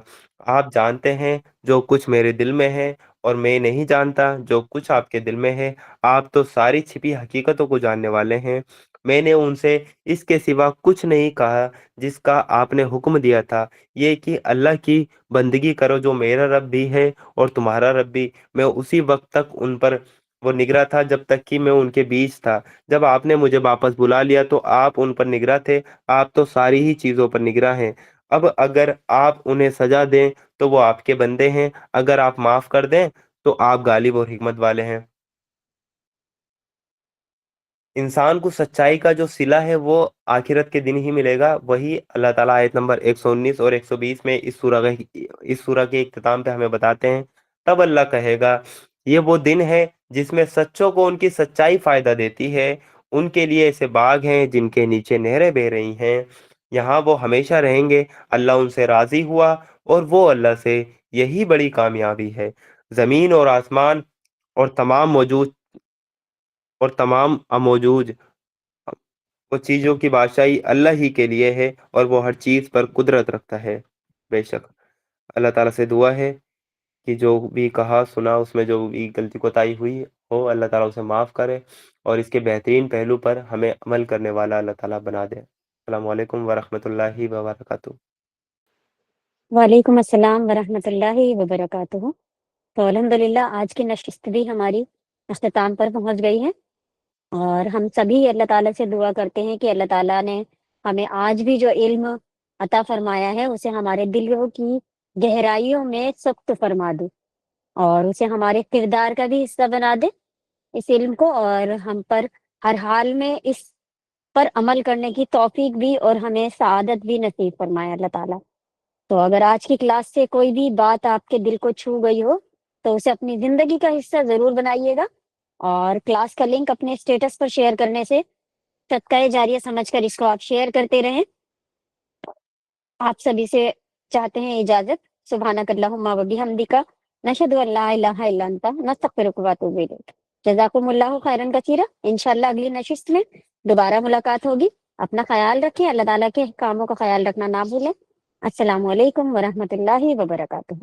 آپ جانتے ہیں جو کچھ میرے دل میں ہے اور میں نہیں جانتا جو کچھ آپ کے دل میں ہے۔ آپ تو ساری چھپی حقیقتوں کو جاننے والے ہیں۔ میں نے ان سے اس کے سوا کچھ نہیں کہا جس کا آپ نے حکم دیا تھا، یہ کہ اللہ کی بندگی کرو جو میرا رب بھی ہے اور تمہارا رب بھی۔ میں اسی وقت تک ان پر وہ نگراں تھا جب تک کہ میں ان کے بیچ تھا۔ جب آپ نے مجھے واپس بلا لیا تو آپ ان پر نگراں تھے۔ آپ تو ساری ہی چیزوں پر نگراں ہیں۔ اب اگر آپ انہیں سزا دیں تو وہ آپ کے بندے ہیں، اگر آپ معاف کر دیں تو آپ غالب اور حکمت والے ہیں۔ انسان کو سچائی کا جو صلہ ہے وہ آخرت کے دن ہی ملے گا۔ وہی اللہ تعالیٰ آیت نمبر 119 اور 120 میں اس سورہ کے اختتام پہ ہمیں بتاتے ہیں۔ تب اللہ کہے گا، یہ وہ دن ہے جس میں سچوں کو ان کی سچائی فائدہ دیتی ہے، ان کے لیے ایسے باغ ہیں جن کے نیچے نہریں بہہ رہی ہیں، یہاں وہ ہمیشہ رہیں گے۔ اللہ ان سے راضی ہوا اور وہ اللہ سے، یہی بڑی کامیابی ہے۔ زمین اور آسمان اور تمام موجود وہ چیزوں کی بادشاہی اللہ ہی کے لیے ہے اور وہ ہر چیز پر قدرت رکھتا ہے۔ بے شک اللہ تعالیٰ سے دعا ہے کہ جو بھی کہا سنا اس میں جو بھی غلطی کوتاہی ہوئی ہو اللہ تعالیٰ اسے معاف کرے اور اس کے بہترین پہلو پر ہمیں عمل کرنے والا اللہ تعالیٰ بنا دے۔ السلام علیکم ورحمۃ اللہ وبرکاتہ۔ وعلیکم السلام ورحمۃ اللہ وبرکاتہ۔ تو الحمدللہ آج کی نشست بھی ہماری اختتام پر پہنچ گئی ہے، اور ہم سبھی اللہ تعالیٰ سے دعا کرتے ہیں کہ اللہ تعالیٰ نے ہمیں آج بھی جو علم عطا فرمایا ہے اسے ہمارے دلوں کی گہرائیوں میں ثبت فرما دے اور اسے ہمارے کردار کا بھی حصہ بنا دے اس علم کو، اور ہم پر ہر حال میں اس پر عمل کرنے کی توفیق بھی اور ہمیں سعادت بھی نصیب فرمائے اللہ تعالیٰ۔ تو اگر آج کی کلاس سے کوئی بھی بات آپ کے دل کو چھو گئی ہو تو اسے اپنی زندگی کا حصہ ضرور بنائیے گا، اور کلاس کا لنک اپنے اسٹیٹس پر شیئر کرنے سے صدقہ جاریہ سمجھ کر اس کو آپ شیئر کرتے رہیں۔ آپ سبھی سے چاہتے ہیں اجازت۔ سبحانک اللہم و بحمدک، نشہد ان لا الہ الا انت، نستغفرک و اتوب الیک۔ جزاکم اللہ خیرا کثیرا۔ انشاءاللہ اگلی نشست میں دوبارہ ملاقات ہوگی۔ اپنا خیال رکھیں، اللہ تعالیٰ کے کاموں کا خیال رکھنا نہ بھولیں۔ السلام علیکم ورحمۃ اللہ وبرکاتہ۔